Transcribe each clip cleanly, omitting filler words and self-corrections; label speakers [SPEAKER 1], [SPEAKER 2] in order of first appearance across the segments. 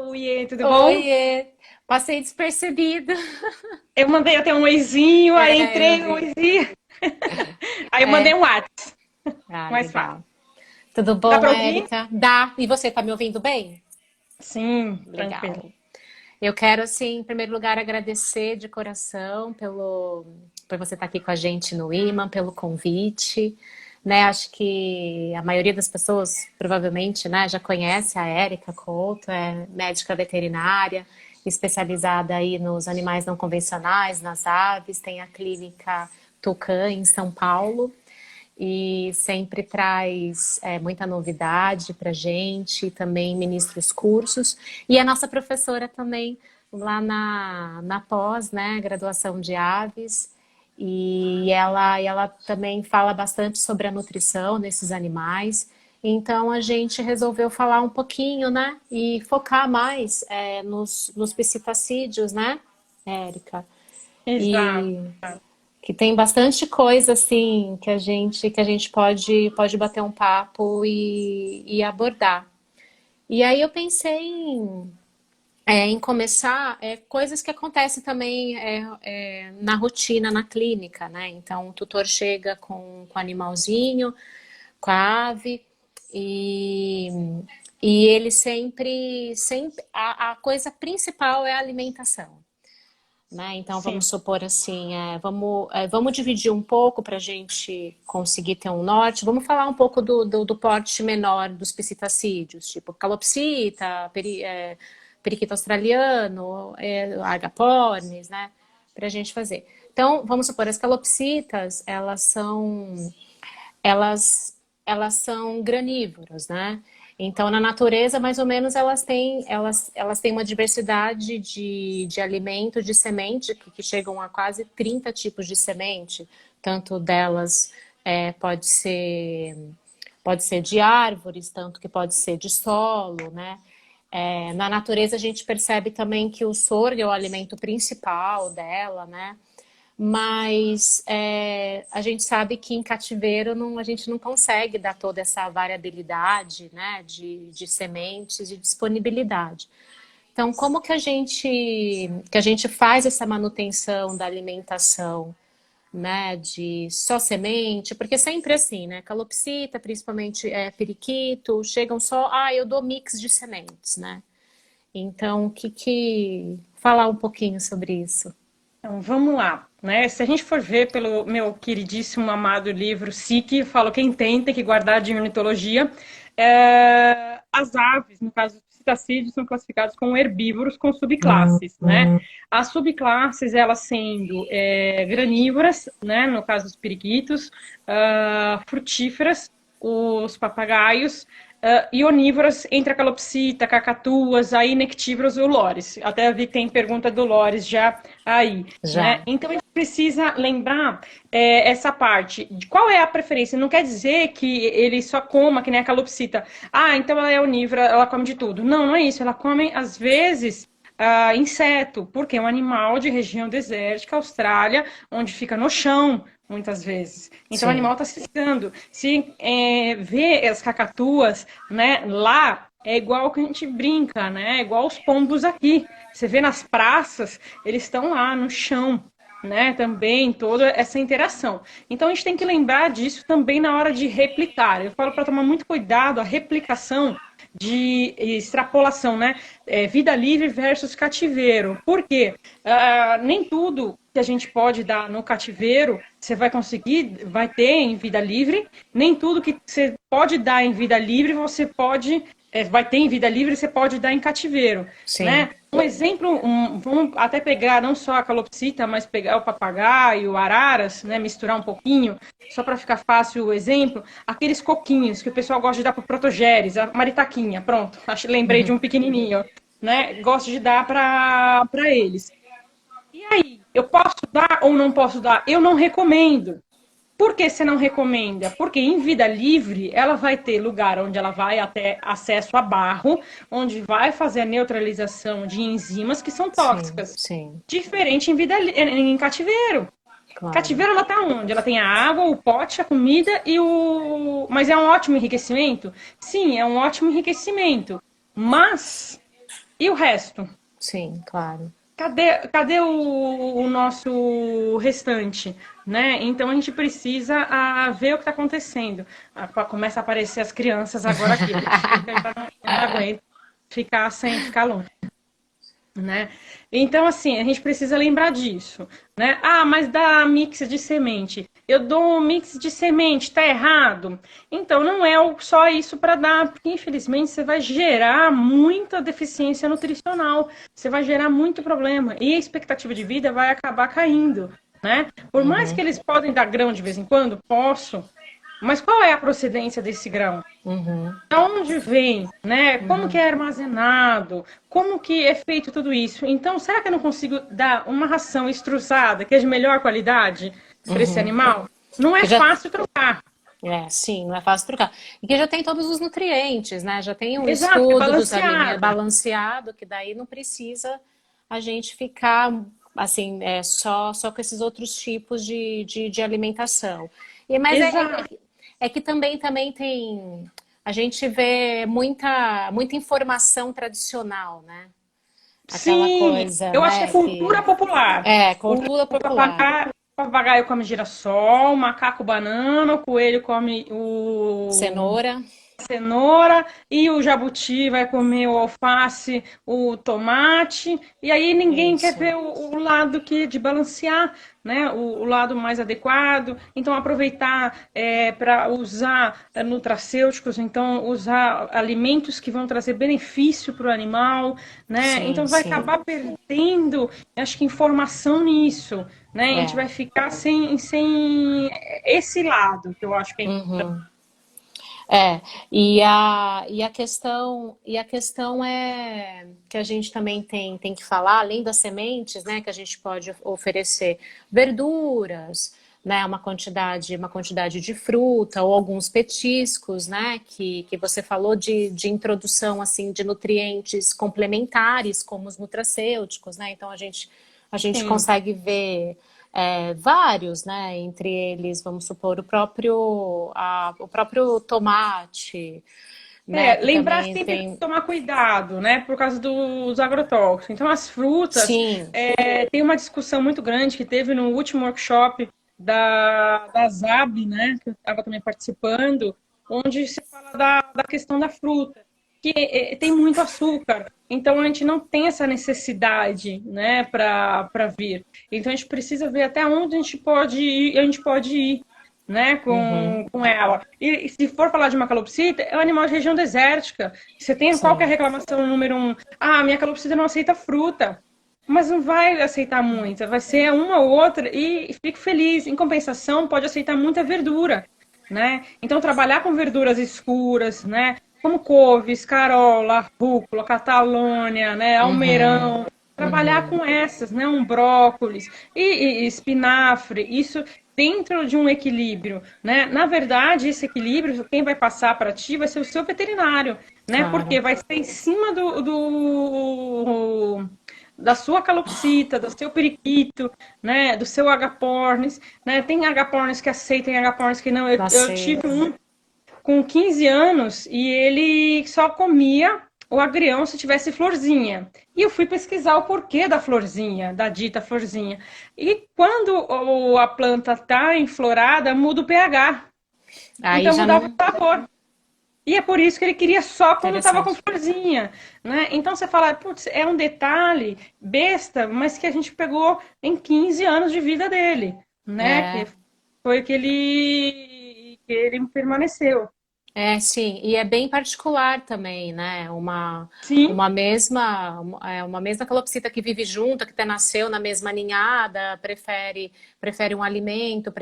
[SPEAKER 1] Oiê, tudo bom?
[SPEAKER 2] Oiê, passei despercebida.
[SPEAKER 1] Eu mandei até um oizinho, aí
[SPEAKER 2] É, eu
[SPEAKER 1] entrei no
[SPEAKER 2] vi.
[SPEAKER 1] oizinho, aí eu mandei
[SPEAKER 2] É,
[SPEAKER 1] um WhatsApp, mais fácil.
[SPEAKER 2] legal. Tudo
[SPEAKER 1] Dá
[SPEAKER 2] bom,
[SPEAKER 1] pra ouvir?
[SPEAKER 2] Érica? Dá. E você tá me ouvindo bem?
[SPEAKER 1] Sim, tranquilo.
[SPEAKER 2] Legal. Eu quero, assim, em primeiro lugar, agradecer de coração por você estar aqui com a gente no IMA, pelo convite. Né, acho que a maioria das pessoas provavelmente, né, já conhece a Érica Couto, é médica veterinária, especializada aí nos animais não convencionais, nas aves, tem a clínica Tucan em São Paulo e sempre traz muita novidade para gente, também ministra os cursos. E a nossa professora também lá na pós, né, graduação de aves, e ela também fala bastante sobre a nutrição desses animais. Então a gente resolveu falar um pouquinho, né, e focar mais nos psitacídeos, né, Érica?
[SPEAKER 1] Exato.
[SPEAKER 2] E que tem bastante coisa assim que a gente pode bater um papo e abordar. E aí eu pensei em começar coisas que acontecem também na rotina, na clínica, né? Então o tutor chega com o animalzinho, com a ave, e, e ele sempre a coisa principal é a alimentação. Né? Então,
[SPEAKER 1] Sim.
[SPEAKER 2] vamos supor assim, vamos dividir um pouco para a gente conseguir ter um norte. Vamos falar um pouco do porte menor dos psitacídeos, tipo calopsita, periquito australiano, agapornis, né? Para a gente fazer. Então, vamos supor, as calopsitas, elas, elas são granívoras, né? Então, na natureza, mais ou menos, elas têm uma diversidade de alimento, de semente, que chegam a quase 30 tipos de semente. Tanto delas pode ser de árvores, tanto que pode ser de solo, né? Na natureza, a gente percebe também que o sorgo é o alimento principal dela, né? Mas a gente sabe que em cativeiro a gente não consegue dar toda essa variabilidade, né, de sementes e disponibilidade. Então, como que a gente faz essa manutenção da alimentação, né, de só semente? Porque sempre assim, né, calopsita, principalmente periquito, chegam só, eu dou mix de sementes, né? Então, falar um pouquinho sobre isso.
[SPEAKER 1] Então, vamos lá, né? Se a gente for ver pelo meu queridíssimo, amado livro SIC, falo quem tem que guardar de ornitologia, as aves, no caso dos citacídeos, são classificados como herbívoros com subclasses, né? As subclasses, elas sendo granívoras, né? No caso dos periquitos, frutíferas, os papagaios, e onívoras entre a calopsita, cacatuas, aí nectívoros e o lores. Até vi que tem pergunta do lores já aí, né?
[SPEAKER 2] Já.
[SPEAKER 1] Então a gente precisa lembrar essa parte de qual é a preferência. Não quer dizer que ele só coma, que nem a calopsita. Então ela é onívora, ela come de tudo. Não, não é isso. Ela come, às vezes, inseto, porque é um animal de região desértica, Austrália, onde fica no chão, muitas vezes. Então o
[SPEAKER 2] Sim.
[SPEAKER 1] animal está se ciscando. Se vê as cacatuas, né, lá, é igual que a gente brinca, né? É igual os pombos aqui. Você vê nas praças, eles estão lá no chão, né? Também toda essa interação. Então a gente tem que lembrar disso também na hora de replicar. Eu falo para tomar muito cuidado a replicação de extrapolação, né? Vida livre versus cativeiro. Por quê? Nem tudo que a gente pode dar no cativeiro você vai ter em vida livre. Nem tudo que você pode dar em vida livre você vai ter em vida livre, você pode dar em cativeiro,
[SPEAKER 2] Sim.
[SPEAKER 1] né? Um exemplo, vamos até pegar não só a calopsita, mas pegar o papagaio, araras, né? Misturar um pouquinho, só para ficar fácil o exemplo. Aqueles coquinhos que o pessoal gosta de dar para protogeres, a maritaquinha, pronto. Lembrei de
[SPEAKER 2] Uhum.
[SPEAKER 1] um pequenininho, né? Gosto de dar para eles. E aí, eu posso dar ou não posso dar? Eu não recomendo. Por que você não recomenda? Porque em vida livre ela vai ter lugar onde ela vai ter acesso a barro, onde vai fazer a neutralização de enzimas que são
[SPEAKER 2] Sim,
[SPEAKER 1] tóxicas.
[SPEAKER 2] sim,
[SPEAKER 1] Diferente em cativeiro.
[SPEAKER 2] claro.
[SPEAKER 1] Cativeiro ela tá onde? Ela tem a água, o pote, a comida e o. Mas é um ótimo enriquecimento? Sim, é um ótimo enriquecimento. Mas E o resto?
[SPEAKER 2] Sim, claro.
[SPEAKER 1] Cadê o nosso restante, né? Então a gente precisa ver o que está acontecendo. Começa a aparecer as crianças agora aqui, porque eu não aguento ficar sem ficar longe, né? Então, assim, a gente precisa lembrar disso, né? Ah, mas dá mix de semente. Eu dou um mix de semente, tá errado? Então, não é só isso para dar, porque infelizmente você vai gerar muita deficiência nutricional, você vai gerar muito problema e a expectativa de vida vai acabar caindo, né? Por mais que eles podem dar grão de vez em quando, posso, mas qual é a procedência desse grão?
[SPEAKER 2] Uhum,
[SPEAKER 1] De onde vem, né? Como que
[SPEAKER 2] uhum.
[SPEAKER 1] é armazenado? Como que é feito tudo isso? Então, será que eu não consigo dar uma ração extrusada, que é de melhor qualidade para esse
[SPEAKER 2] Uhum.
[SPEAKER 1] animal? Não é
[SPEAKER 2] Que já,
[SPEAKER 1] fácil trocar.
[SPEAKER 2] sim, não é fácil trocar. E que já tem todos os nutrientes, né? Já tem um
[SPEAKER 1] Exato, é
[SPEAKER 2] estudo dos alimentos
[SPEAKER 1] balanceada.
[SPEAKER 2] balanceado, que daí não precisa a gente ficar assim, só com esses outros tipos de alimentação. Mas
[SPEAKER 1] Exato.
[SPEAKER 2] é que também tem. A gente vê muita informação tradicional, né? Aquela
[SPEAKER 1] Sim,
[SPEAKER 2] coisa,
[SPEAKER 1] eu acho que é
[SPEAKER 2] né?
[SPEAKER 1] cultura popular.
[SPEAKER 2] Cultura popular.
[SPEAKER 1] O papagaio come girassol, o macaco banana, o coelho come o
[SPEAKER 2] Cenoura.
[SPEAKER 1] cenoura e o jabuti vai comer o alface, o tomate, e aí ninguém quer
[SPEAKER 2] Isso.
[SPEAKER 1] ver o lado que de balancear, né? O lado mais adequado. Então aproveitar para usar nutracêuticos, então usar alimentos que vão trazer benefício para o animal, né?
[SPEAKER 2] Sim,
[SPEAKER 1] Então vai
[SPEAKER 2] sim.
[SPEAKER 1] acabar perdendo, acho que informação nisso, né? A gente
[SPEAKER 2] É.
[SPEAKER 1] vai ficar sem esse lado que eu acho que é importante.
[SPEAKER 2] Uhum. É, e a questão é que a gente também tem que falar, além das sementes, né, que a gente pode oferecer verduras, né, uma quantidade de fruta ou alguns petiscos, né, que você falou de introdução assim de nutrientes complementares, como os nutracêuticos, né, então a gente
[SPEAKER 1] Sim.
[SPEAKER 2] consegue ver vários, né? Entre eles, vamos supor, o próprio tomate, né? Que
[SPEAKER 1] Lembrar
[SPEAKER 2] também
[SPEAKER 1] sempre de
[SPEAKER 2] tem.
[SPEAKER 1] tomar cuidado, né, por causa dos agrotóxicos. Então, as frutas,
[SPEAKER 2] Sim,
[SPEAKER 1] tem uma discussão muito grande que teve no último workshop da ZAB, né, que eu estava também participando, onde se fala da questão da fruta, que tem muito açúcar. Então, a gente não tem essa necessidade, né, para vir. Então, a gente precisa ver até onde a gente pode ir, né,
[SPEAKER 2] uhum,
[SPEAKER 1] com ela. E se for falar de uma calopsita, é um animal de região desértica. Você tem qualquer
[SPEAKER 2] sim,
[SPEAKER 1] reclamação número um, minha calopsita não aceita fruta. Mas não vai aceitar muita, vai ser uma ou outra e fico feliz. Em compensação, pode aceitar muita verdura, né? Então, trabalhar com verduras escuras, né? Como couves, carola, rúcula, catalônia, né?
[SPEAKER 2] uhum,
[SPEAKER 1] Almeirão. Trabalhar
[SPEAKER 2] uhum,
[SPEAKER 1] com essas, né? Um brócolis e espinafre. Isso dentro de um equilíbrio, né? Na verdade, esse equilíbrio, quem vai passar para ti vai ser o seu veterinário, né?
[SPEAKER 2] claro,
[SPEAKER 1] Porque vai ser em cima da sua calopsita, do seu periquito, né? Do seu agapornis, né? Tem agapornis que aceitam, tem agapornis que não. Eu tive
[SPEAKER 2] aceita.
[SPEAKER 1] um com 15 anos e ele só comia o agrião se tivesse florzinha. E eu fui pesquisar o porquê da florzinha, da dita florzinha. E quando a planta está enflorada, muda o pH.
[SPEAKER 2] Aí
[SPEAKER 1] Então
[SPEAKER 2] já
[SPEAKER 1] mudava
[SPEAKER 2] não.
[SPEAKER 1] o sabor. E é por isso que ele queria só quando estava com
[SPEAKER 2] Interessante.
[SPEAKER 1] florzinha, né? Então você fala, putz, é um detalhe besta, mas que a gente pegou em 15 anos de vida dele, né? Que
[SPEAKER 2] É.
[SPEAKER 1] foi que ele permaneceu.
[SPEAKER 2] Sim, e é bem particular também, né? Uma,
[SPEAKER 1] Sim,
[SPEAKER 2] uma mesma calopsita que vive junto, que até nasceu na mesma ninhada, prefere um alimento,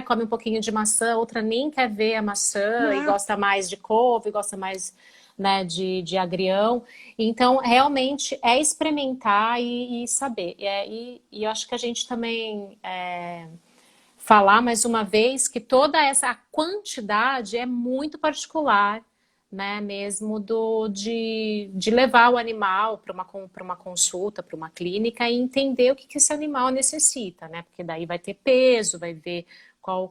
[SPEAKER 2] come um pouquinho de maçã, outra nem quer ver a maçã e
[SPEAKER 1] exato.
[SPEAKER 2] gosta mais de couve, gosta mais, né, de agrião. Então, realmente é experimentar e saber. E eu acho que a gente também falar mais uma vez que toda essa quantidade é muito particular, né? Mesmo de levar o animal para uma consulta, para uma clínica e entender o que esse animal necessita, né? Porque daí vai ter peso, vai ver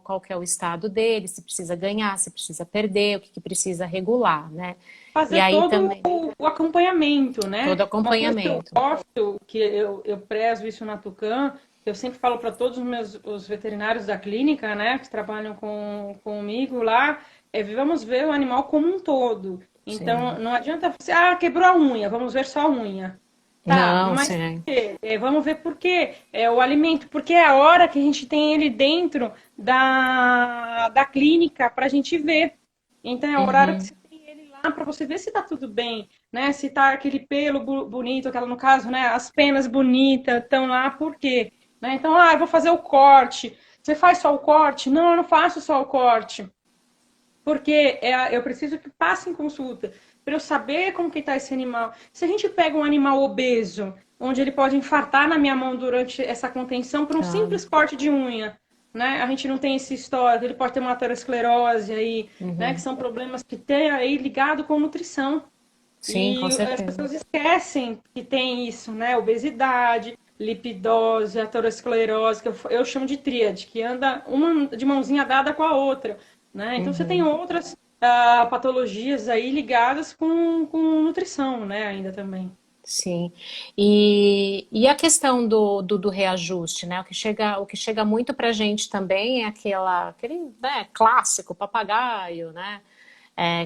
[SPEAKER 2] qual que é o estado dele, se precisa ganhar, se precisa perder, o que precisa regular, né? E
[SPEAKER 1] Fazer
[SPEAKER 2] aí
[SPEAKER 1] todo
[SPEAKER 2] também,
[SPEAKER 1] o acompanhamento, né?
[SPEAKER 2] todo
[SPEAKER 1] Uma coisa que eu
[SPEAKER 2] acompanhamento.
[SPEAKER 1] gosto, que eu prezo isso na Tucã, eu sempre falo para todos os veterinários da clínica, né, que trabalham comigo lá, vamos ver o animal como um todo. Então,
[SPEAKER 2] Sim.
[SPEAKER 1] não adianta você, quebrou a unha, vamos ver só a unha. Tá,
[SPEAKER 2] Não,
[SPEAKER 1] mas por
[SPEAKER 2] sim.
[SPEAKER 1] quê? Vamos ver por quê. O alimento, porque é a hora que a gente tem ele dentro da clínica para a gente ver. Então, é o horário que
[SPEAKER 2] Uhum.
[SPEAKER 1] você tem ele lá para você ver se tá tudo bem, né? Se tá aquele pelo bonito, aquela, no caso, né? As penas bonitas estão lá, por quê? Né? Então, eu vou fazer o corte. Você faz só o corte? Não, eu não faço só o corte. Porque eu preciso que passe em consulta para eu saber como que está esse animal. Se a gente pega um animal obeso, onde ele pode infartar na minha mão durante essa contenção por um
[SPEAKER 2] Tá.
[SPEAKER 1] simples corte de unha, né? A gente não tem esse histórico, ele pode ter uma aterosclerose aí, né? Que
[SPEAKER 2] Uhum.
[SPEAKER 1] são problemas que tem aí ligado com nutrição.
[SPEAKER 2] Sim, com
[SPEAKER 1] E as
[SPEAKER 2] certeza.
[SPEAKER 1] pessoas esquecem que tem isso, né? Obesidade, lipidose, aterosclerose, que eu chamo de tríade, que anda uma de mãozinha dada com a outra, né? Então você tem
[SPEAKER 2] Uhum.
[SPEAKER 1] outras patologias aí ligadas com nutrição, né? Ainda também.
[SPEAKER 2] Sim. E a questão do reajuste, né? O que chega muito pra gente também é aquele, né, clássico, papagaio, né?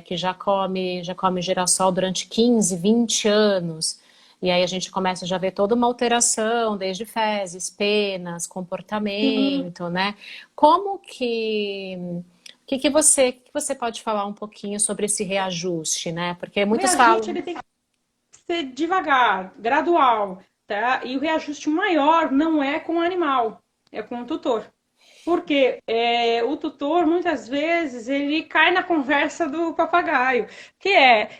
[SPEAKER 2] Que já come girassol durante 15, 20 anos. E aí a gente começa já a ver toda uma alteração, desde fezes, penas,
[SPEAKER 1] Sim,
[SPEAKER 2] comportamento, né? Como que. O que você pode falar um pouquinho sobre esse reajuste, né? Porque
[SPEAKER 1] o
[SPEAKER 2] muitos
[SPEAKER 1] reajuste
[SPEAKER 2] falam.
[SPEAKER 1] ele tem que ser devagar, gradual, tá? E o reajuste maior não é com o animal, é com o tutor. Porque o tutor, muitas vezes, ele cai na conversa do papagaio, que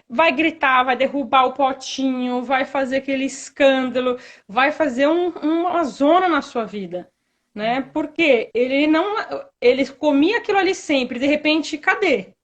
[SPEAKER 1] vai gritar, vai derrubar o potinho, vai fazer aquele escândalo, vai fazer uma zona na sua vida, né? Porque ele não, ele comia aquilo ali sempre, de repente, cadê?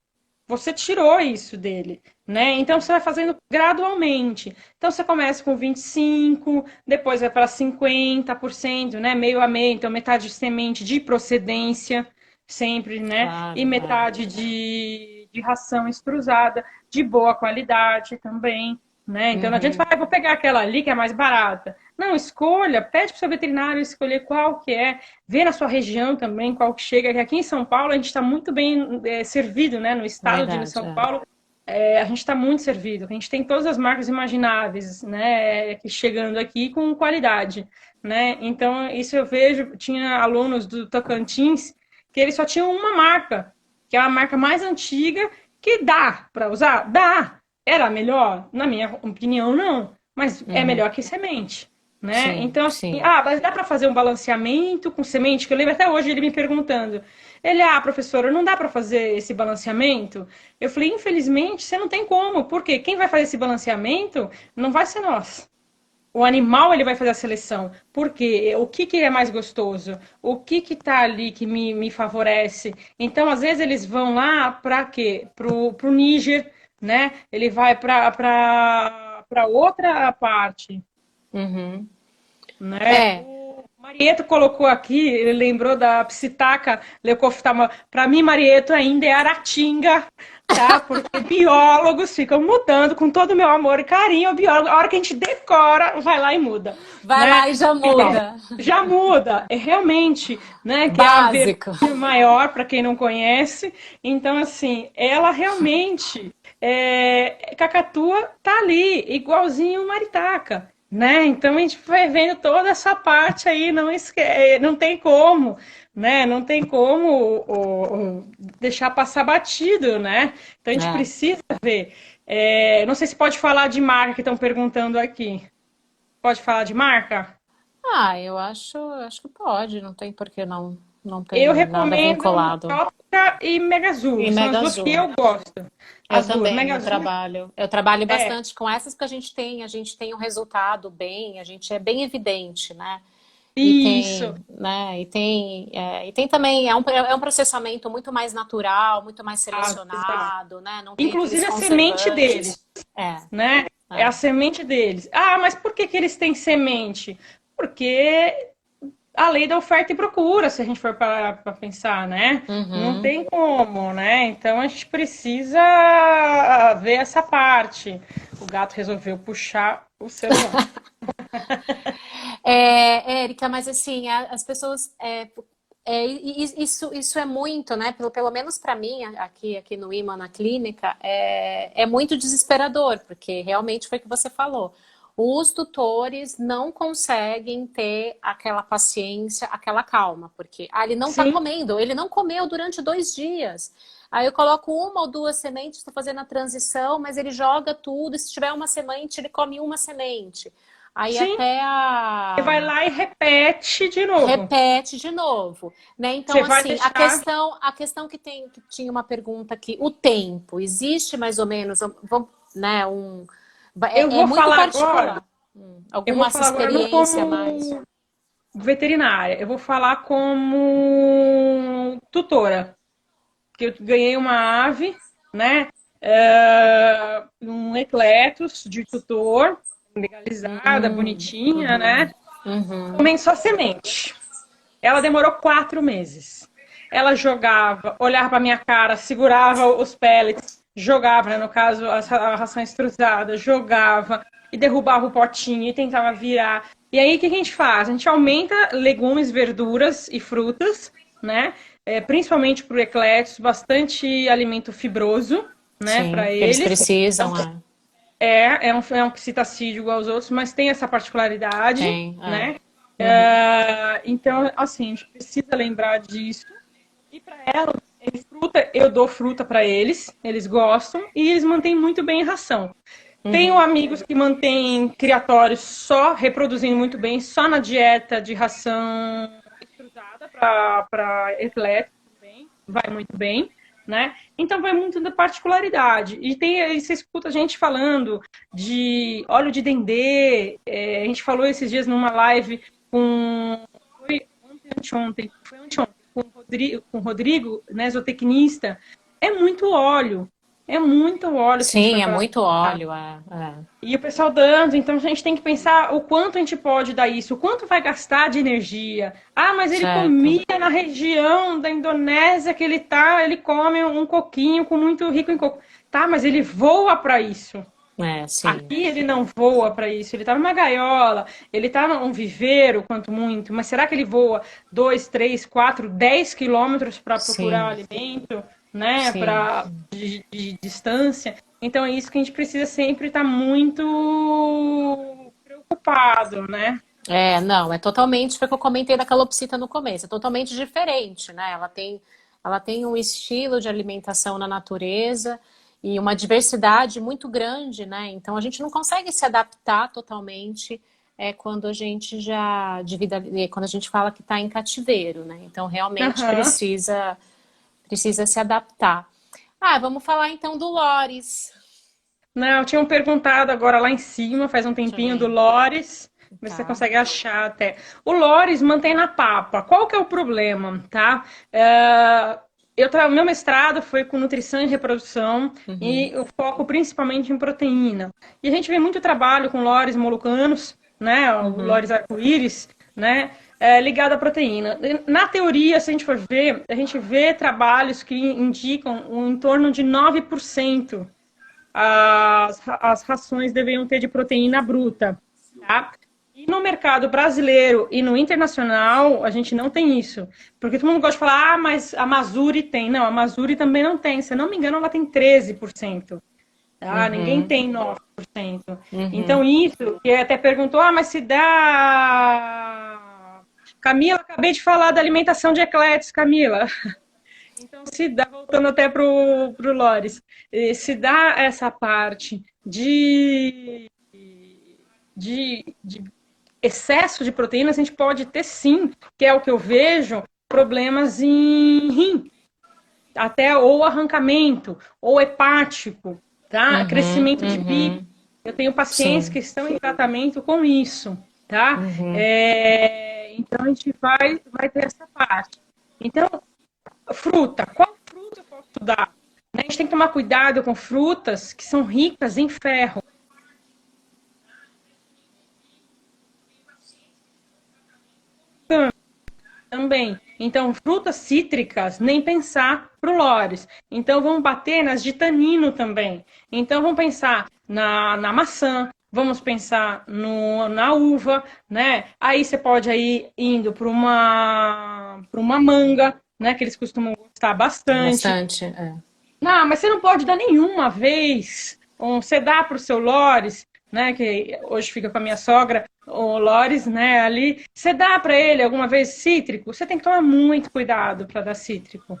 [SPEAKER 1] Você tirou isso dele, né? Então você vai fazendo gradualmente. Então você começa com 25, depois vai para 50%, né? Meio a meio, então metade de semente de procedência, sempre, né? E
[SPEAKER 2] Claro,
[SPEAKER 1] metade de ração extrusada, de boa qualidade também, né? Então não adianta
[SPEAKER 2] Uhum.
[SPEAKER 1] falar, vou pegar aquela ali que é mais barata. Não, escolha, pede para o seu veterinário escolher qual que é, vê na sua região também qual que chega, que aqui em São Paulo a gente está muito bem servido, né? No estado de
[SPEAKER 2] Verdade,
[SPEAKER 1] São Paulo, a gente está muito servido, a gente tem todas as marcas imagináveis, né? Chegando aqui com qualidade, né? Então, isso eu vejo, tinha alunos do Tocantins que eles só tinham uma marca, que é a marca mais antiga, que dá para usar? Dá. Era melhor? Na minha opinião, não. Mas é
[SPEAKER 2] Uhum.
[SPEAKER 1] melhor que semente, né?
[SPEAKER 2] Sim,
[SPEAKER 1] Então, assim,
[SPEAKER 2] sim.
[SPEAKER 1] mas dá para fazer um balanceamento com semente? Que eu lembro até hoje ele me perguntando. Ele, professora, não dá para fazer esse balanceamento? Eu falei, infelizmente, você não tem como. Porque quem vai fazer esse balanceamento não vai ser nós. O animal ele vai fazer a seleção. Por quê? O que é mais gostoso? O que tá ali que me favorece? Então, às vezes, eles vão lá para quê? Pro Níger, né? Ele vai para outra parte,
[SPEAKER 2] Uhum.
[SPEAKER 1] né?
[SPEAKER 2] É,
[SPEAKER 1] O Marieto colocou aqui, ele lembrou da psitaca leucoftalma. Para mim, Marieto ainda é aratinga, tá? Porque biólogos ficam mudando com todo o meu amor e carinho. O biólogo, a hora que a gente decora, vai lá e muda,
[SPEAKER 2] vai
[SPEAKER 1] né?
[SPEAKER 2] lá e já
[SPEAKER 1] Então,
[SPEAKER 2] muda.
[SPEAKER 1] já muda, realmente, né? Que é a
[SPEAKER 2] Básico.
[SPEAKER 1] verdade maior para quem não conhece. Então, assim, ela realmente, Cacatua tá ali, igualzinho o Maritaca. Né? Então a gente vai vendo toda essa parte aí, não tem como, né? Não tem como deixar passar batido, né? Então a gente
[SPEAKER 2] É.
[SPEAKER 1] precisa ver. Não sei se pode falar de marca que estão perguntando aqui. Pode falar de marca?
[SPEAKER 2] Eu acho que pode, não tem por que não
[SPEAKER 1] Eu
[SPEAKER 2] tem nada
[SPEAKER 1] recomendo
[SPEAKER 2] vinculado.
[SPEAKER 1] Óptica e Mega Azul.
[SPEAKER 2] E
[SPEAKER 1] São as
[SPEAKER 2] Mega
[SPEAKER 1] duas que
[SPEAKER 2] Azul.
[SPEAKER 1] eu gosto.
[SPEAKER 2] Eu
[SPEAKER 1] As duas.
[SPEAKER 2] também,
[SPEAKER 1] Mega
[SPEAKER 2] eu
[SPEAKER 1] Azul
[SPEAKER 2] trabalho. Eu trabalho
[SPEAKER 1] é,
[SPEAKER 2] bastante com essas que a gente tem um resultado bem, a gente é bem evidente, né? E
[SPEAKER 1] isso.
[SPEAKER 2] tem, né? E tem também, é um processamento muito mais natural, muito mais
[SPEAKER 1] Exato.
[SPEAKER 2] selecionado, né? Não tem aqueles
[SPEAKER 1] Inclusive a semente deles.
[SPEAKER 2] conservantes. É,
[SPEAKER 1] Né? É a
[SPEAKER 2] é.
[SPEAKER 1] semente deles. Mas por que eles têm semente? Porque a lei da oferta e procura, se a gente for para pensar, né? Não
[SPEAKER 2] Uhum.
[SPEAKER 1] tem como, né? Então a gente precisa ver essa parte. O gato resolveu puxar o celular.
[SPEAKER 2] Érica, mas assim, as pessoas. Isso é muito, né? Pelo menos para mim, aqui no IMA, na clínica, é muito desesperador, porque realmente foi o que você falou. Os tutores não conseguem ter aquela paciência, aquela calma, porque ele não está
[SPEAKER 1] Sim,
[SPEAKER 2] comendo, ele não comeu durante 2 dias. Aí eu coloco 1 ou 2 sementes, estou fazendo a transição, mas ele joga tudo, e se tiver uma semente, ele come uma semente. Aí
[SPEAKER 1] sim.
[SPEAKER 2] até
[SPEAKER 1] Você vai lá e repete de novo.
[SPEAKER 2] repete de novo, né? Então,
[SPEAKER 1] Você vai
[SPEAKER 2] assim, a
[SPEAKER 1] deixar.
[SPEAKER 2] questão, a questão que tinha uma pergunta aqui, o tempo, existe mais ou menos, né,
[SPEAKER 1] Eu
[SPEAKER 2] é
[SPEAKER 1] vou
[SPEAKER 2] muito
[SPEAKER 1] falar agora.
[SPEAKER 2] particular.
[SPEAKER 1] Eu vou
[SPEAKER 2] Alguma
[SPEAKER 1] falar agora não
[SPEAKER 2] experiência a mais?
[SPEAKER 1] como veterinária, eu vou falar como tutora. Que eu ganhei uma ave, né? Um ecletus de tutor, legalizada, bonitinha, né?
[SPEAKER 2] Uhum,
[SPEAKER 1] Comendo só semente. Ela demorou 4 meses. Ela jogava, olhava para minha cara, segurava os pellets, jogava, né, no caso, a ração extrusada, jogava e derrubava o potinho e tentava virar. E aí o que a gente faz? A gente aumenta legumes, verduras e frutas, né? Principalmente para o eclétus, bastante alimento fibroso, né,
[SPEAKER 2] sim,
[SPEAKER 1] para
[SPEAKER 2] que eles
[SPEAKER 1] eles.
[SPEAKER 2] precisam,
[SPEAKER 1] É um psitacídeo igual aos outros, mas tem essa particularidade,
[SPEAKER 2] tem,
[SPEAKER 1] né?
[SPEAKER 2] Uhum,
[SPEAKER 1] Então, assim, a gente precisa lembrar disso. E para ela, fruta, eu dou fruta para eles, eles gostam e eles mantêm muito bem a ração. Tenho
[SPEAKER 2] uhum.
[SPEAKER 1] amigos que mantêm criatórios só reproduzindo muito bem, só na dieta de ração extrusada para eclético também, vai muito bem, né? Então vai muito da particularidade. E você escuta a gente falando de óleo de dendê, a gente falou esses dias numa live com foi anteontem, com o Rodrigo, né, zootecnista, é muito óleo se a gente
[SPEAKER 2] Sim,
[SPEAKER 1] for
[SPEAKER 2] é
[SPEAKER 1] parar.
[SPEAKER 2] muito óleo, é.
[SPEAKER 1] E o pessoal dando, então a gente tem que pensar o quanto a gente pode dar isso, o quanto vai gastar de energia. Ah, mas ele
[SPEAKER 2] Certo.
[SPEAKER 1] comia na região da Indonésia que ele come um coquinho com muito rico em coco. Tá, mas ele voa para isso.
[SPEAKER 2] Sim.
[SPEAKER 1] Aqui ele não voa para isso, ele está numa gaiola, ele está num viveiro, quanto muito, mas será que ele voa 2, 3, 4, 10 quilômetros para procurar
[SPEAKER 2] Sim,
[SPEAKER 1] alimento, né?
[SPEAKER 2] sim.
[SPEAKER 1] De distância? Então é isso que a gente precisa sempre estar muito preocupado, né?
[SPEAKER 2] Não, é totalmente, foi o que eu comentei da calopsita no começo, é totalmente diferente, né? Ela tem um estilo de alimentação na natureza e uma diversidade muito grande, né? Então a gente não consegue se adaptar totalmente quando a gente já de vida, quando a gente fala que está em cativeiro, né? Então realmente
[SPEAKER 1] Aham.
[SPEAKER 2] precisa se adaptar. Vamos falar então do Lores.
[SPEAKER 1] Não, tinham perguntado agora lá em cima, faz um
[SPEAKER 2] Deixa eu
[SPEAKER 1] tempinho, do
[SPEAKER 2] ver.
[SPEAKER 1] Lores. Ver se você
[SPEAKER 2] Tá.
[SPEAKER 1] consegue achar até. O Lores mantém na papa. Qual que é o problema, tá? O meu mestrado foi com nutrição e reprodução
[SPEAKER 2] Uhum.
[SPEAKER 1] e eu foco principalmente em proteína. E a gente vê muito trabalho com Lores molucanos, né? O
[SPEAKER 2] Uhum.
[SPEAKER 1] Lores arco-íris, né? Ligado à proteína. Na teoria, se a gente for ver, a gente vê trabalhos que indicam em torno de 9% as rações deveriam ter de proteína bruta, tá? E no mercado brasileiro e no internacional, a gente não tem isso. Porque todo mundo gosta de falar, mas a Mazuri tem. Não, a Mazuri também não tem. Se eu não me engano, ela tem 13%. Tá? Ninguém
[SPEAKER 2] Uhum.
[SPEAKER 1] tem 9%.
[SPEAKER 2] Uhum.
[SPEAKER 1] Então, isso, que até perguntou, mas se dá. Camila, acabei de falar da alimentação de ecletos, Camila. Então, se dá, voltando até para o Lores, se dá essa parte de excesso de proteínas, a gente pode ter sim, que é o que eu vejo, problemas em rim, até ou arrancamento, ou hepático, tá?
[SPEAKER 2] Uhum.
[SPEAKER 1] Crescimento de bico.
[SPEAKER 2] Uhum.
[SPEAKER 1] Eu tenho pacientes
[SPEAKER 2] Sim.
[SPEAKER 1] que estão em tratamento com isso, tá?
[SPEAKER 2] Uhum.
[SPEAKER 1] Então, a gente vai ter essa parte. Então, fruta. Qual fruta eu posso dar? A gente tem que tomar cuidado com frutas que são ricas em ferro. também. Então, frutas cítricas, nem pensar pro Lores. Então, vamos bater nas de tanino também. Então, vamos pensar na maçã, vamos pensar na uva, né? Aí você pode ir indo para uma manga, né? Que eles costumam gostar bastante.
[SPEAKER 2] Bastante, é.
[SPEAKER 1] Não, mas você não pode dar nenhuma vez. Você dá para o seu Lores, né? Que hoje fica com a minha sogra, o Lores, né? Ali, você dá para ele alguma vez cítrico. Você tem que tomar muito cuidado para dar cítrico,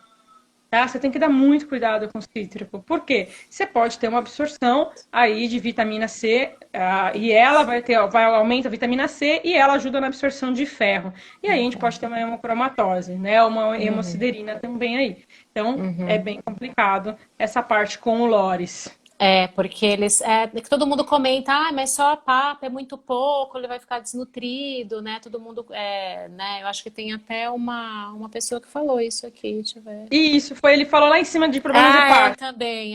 [SPEAKER 1] tá? Você tem que dar muito cuidado com o cítrico. Por quê? Você pode ter uma absorção aí de vitamina C, e ela vai aumenta a vitamina C e ela ajuda na absorção de ferro. E aí a gente pode ter uma hemocromatose, né? Uma hemosiderina também aí. Então, é bem complicado essa parte com o Lores.
[SPEAKER 2] É, porque eles. É que todo mundo comenta, ah, mas só a papa é muito pouco, ele vai ficar desnutrido, né? Todo mundo. Né? Eu acho que tem até uma pessoa que falou isso aqui, deixa eu ver.
[SPEAKER 1] E isso foi, ele falou lá em cima de problemas
[SPEAKER 2] Ah,
[SPEAKER 1] hepáticos.
[SPEAKER 2] também,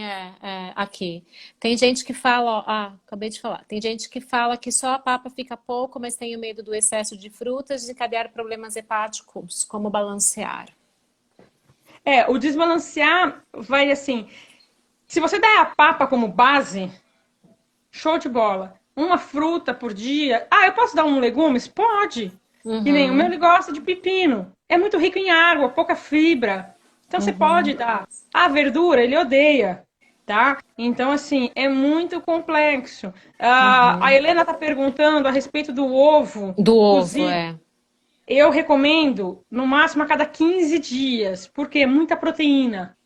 [SPEAKER 2] aqui. Tem gente que fala, ó, acabei de falar. Tem gente que fala que só a papa fica pouco, mas tem o medo do excesso de frutas desencadear problemas hepáticos, como balancear.
[SPEAKER 1] O desbalancear vai assim. Se você der a papa como base, show de bola. Uma fruta por dia. Ah, eu posso dar um legumes? Pode. Que nem o meu
[SPEAKER 2] Uhum,
[SPEAKER 1] ele gosta de pepino. É muito rico em água, pouca fibra. Então você pode
[SPEAKER 2] uhum,
[SPEAKER 1] dar. A verdura ele odeia, tá? Então assim é muito complexo. A
[SPEAKER 2] uhum.
[SPEAKER 1] Helena está perguntando a respeito do ovo
[SPEAKER 2] Do ovo,
[SPEAKER 1] cozido.
[SPEAKER 2] é.
[SPEAKER 1] Eu recomendo no máximo a cada 15 dias, porque é muita proteína,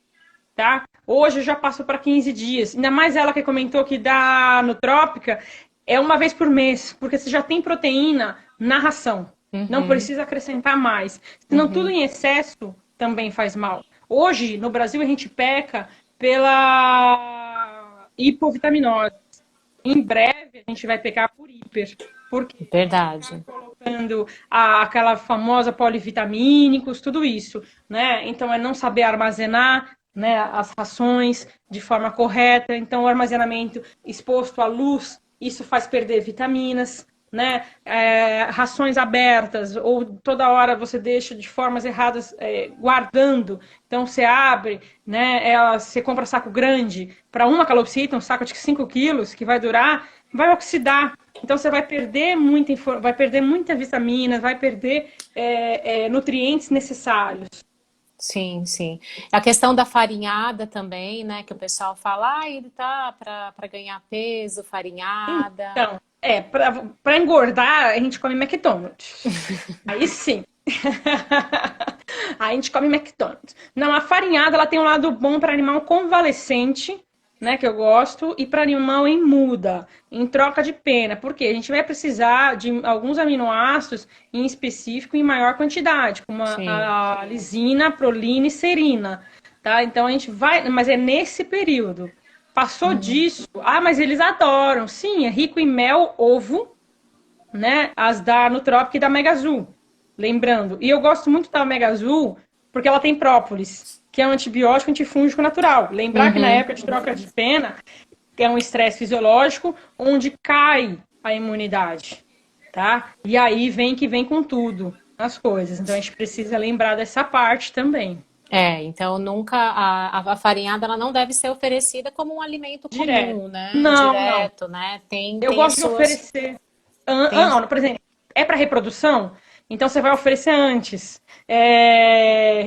[SPEAKER 1] tá? Hoje eu já passo para 15 dias. Ainda mais ela que comentou que dá nutrópica, é uma vez por mês, porque você já tem proteína na ração. Não
[SPEAKER 2] Uhum,
[SPEAKER 1] precisa acrescentar mais. Senão tudo
[SPEAKER 2] uhum.
[SPEAKER 1] em excesso também faz mal. Hoje, no Brasil, a gente peca pela hipovitaminose. Em breve, a gente vai pecar por hiper. Porque a gente está
[SPEAKER 2] Verdade.
[SPEAKER 1] colocando aquela famosa polivitamínicos, tudo isso, né? Então, é não saber armazenar, né, as rações de forma correta. Então, o armazenamento exposto à luz, isso faz perder vitaminas, né? Rações abertas ou toda hora você deixa de formas erradas guardando. Então, você abre, né? Você compra saco grande para uma calopsita, um saco de 5 quilos que vai durar, vai oxidar. Então você vai perder muita vitamina, vai perder nutrientes necessários.
[SPEAKER 2] Sim, sim. A questão da farinhada também, né? Que o pessoal fala, ah, ele tá para ganhar peso, farinhada.
[SPEAKER 1] Então, para engordar, a gente come McDonald's. Aí sim. Aí a gente come McDonald's. Não, a farinhada ela tem um lado bom para animal convalescente, né, que eu gosto, e para animal em muda, em troca de pena. Porque a gente vai precisar de alguns aminoácidos em específico em maior quantidade, como
[SPEAKER 2] Sim.
[SPEAKER 1] a lisina, prolina e serina, tá? Então a gente vai, mas é nesse período. Passou disso, mas eles adoram. Sim, é rico em mel, ovo, né? As da Nutrópica e da Mega Azul. Lembrando. E eu gosto muito da Mega Azul porque ela tem própolis, que é um antibiótico antifúngico natural. Lembrar que na
[SPEAKER 2] Uhum.
[SPEAKER 1] época de troca de pena é um estresse fisiológico onde cai a imunidade, tá? E aí vem com tudo as coisas. Então a gente precisa lembrar dessa parte também.
[SPEAKER 2] Então nunca a farinhada ela não deve ser oferecida como um alimento
[SPEAKER 1] Direto.
[SPEAKER 2] comum, né?
[SPEAKER 1] Não, não.
[SPEAKER 2] Direto, né? Tem,
[SPEAKER 1] Eu
[SPEAKER 2] tem as
[SPEAKER 1] gosto de
[SPEAKER 2] suas.
[SPEAKER 1] oferecer.
[SPEAKER 2] Tem,
[SPEAKER 1] Por exemplo, é para reprodução? Então você vai oferecer antes.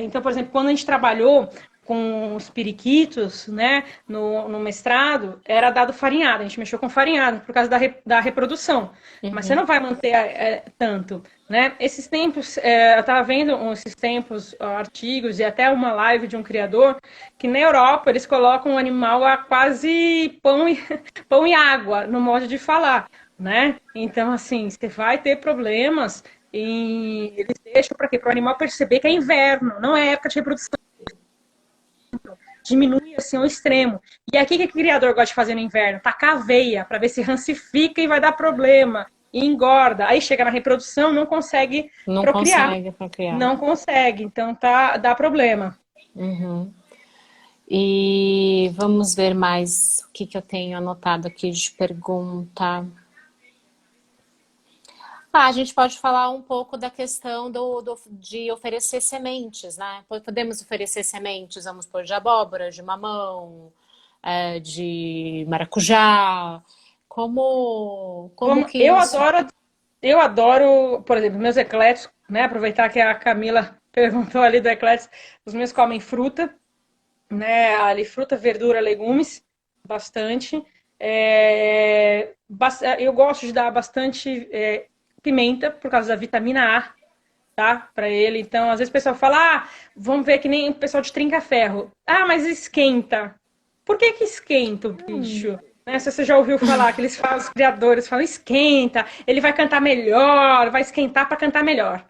[SPEAKER 1] Então, por exemplo, quando a gente trabalhou com os periquitos, né, no mestrado, era dado farinhada, a gente mexeu com farinhada por causa da reprodução. Mas você
[SPEAKER 2] Uhum.
[SPEAKER 1] não vai manter tanto, né? Esses tempos, eu estava vendo esses tempos, artigos e até uma live de um criador, que na Europa eles colocam o animal a quase pão e água, no modo de falar, né? Então, assim, você vai ter problemas e eles deixam para quê? Para o animal perceber que é inverno, não é época de reprodução. Diminui assim ao extremo. E aqui o que o criador gosta de fazer no inverno? Tacar aveia para ver se rancifica e vai dar problema. E engorda. Aí chega na reprodução, não consegue
[SPEAKER 2] Não
[SPEAKER 1] procriar.
[SPEAKER 2] consegue procriar.
[SPEAKER 1] Não consegue. Então dá problema.
[SPEAKER 2] Uhum. E vamos ver mais o que eu tenho anotado aqui de pergunta. A gente pode falar um pouco da questão de oferecer sementes, né? Podemos oferecer sementes, vamos pôr, de abóbora, de mamão, de maracujá. Como
[SPEAKER 1] Como
[SPEAKER 2] que isso...
[SPEAKER 1] eu adoro, por exemplo, meus ecléticos, né? Aproveitar que a Camila perguntou ali do eclético, os meus comem fruta, né? Ali fruta, verdura, legumes, bastante. Eu gosto de dar bastante pimenta por causa da vitamina A, tá? Para ele. Então, às vezes o pessoal fala, vamos ver que nem o pessoal de trinca-ferro. Ah, mas esquenta. Por que que esquenta o bicho? Né? Se você já ouviu falar, que eles falam, os criadores falam, esquenta, ele vai cantar melhor, vai esquentar para cantar melhor.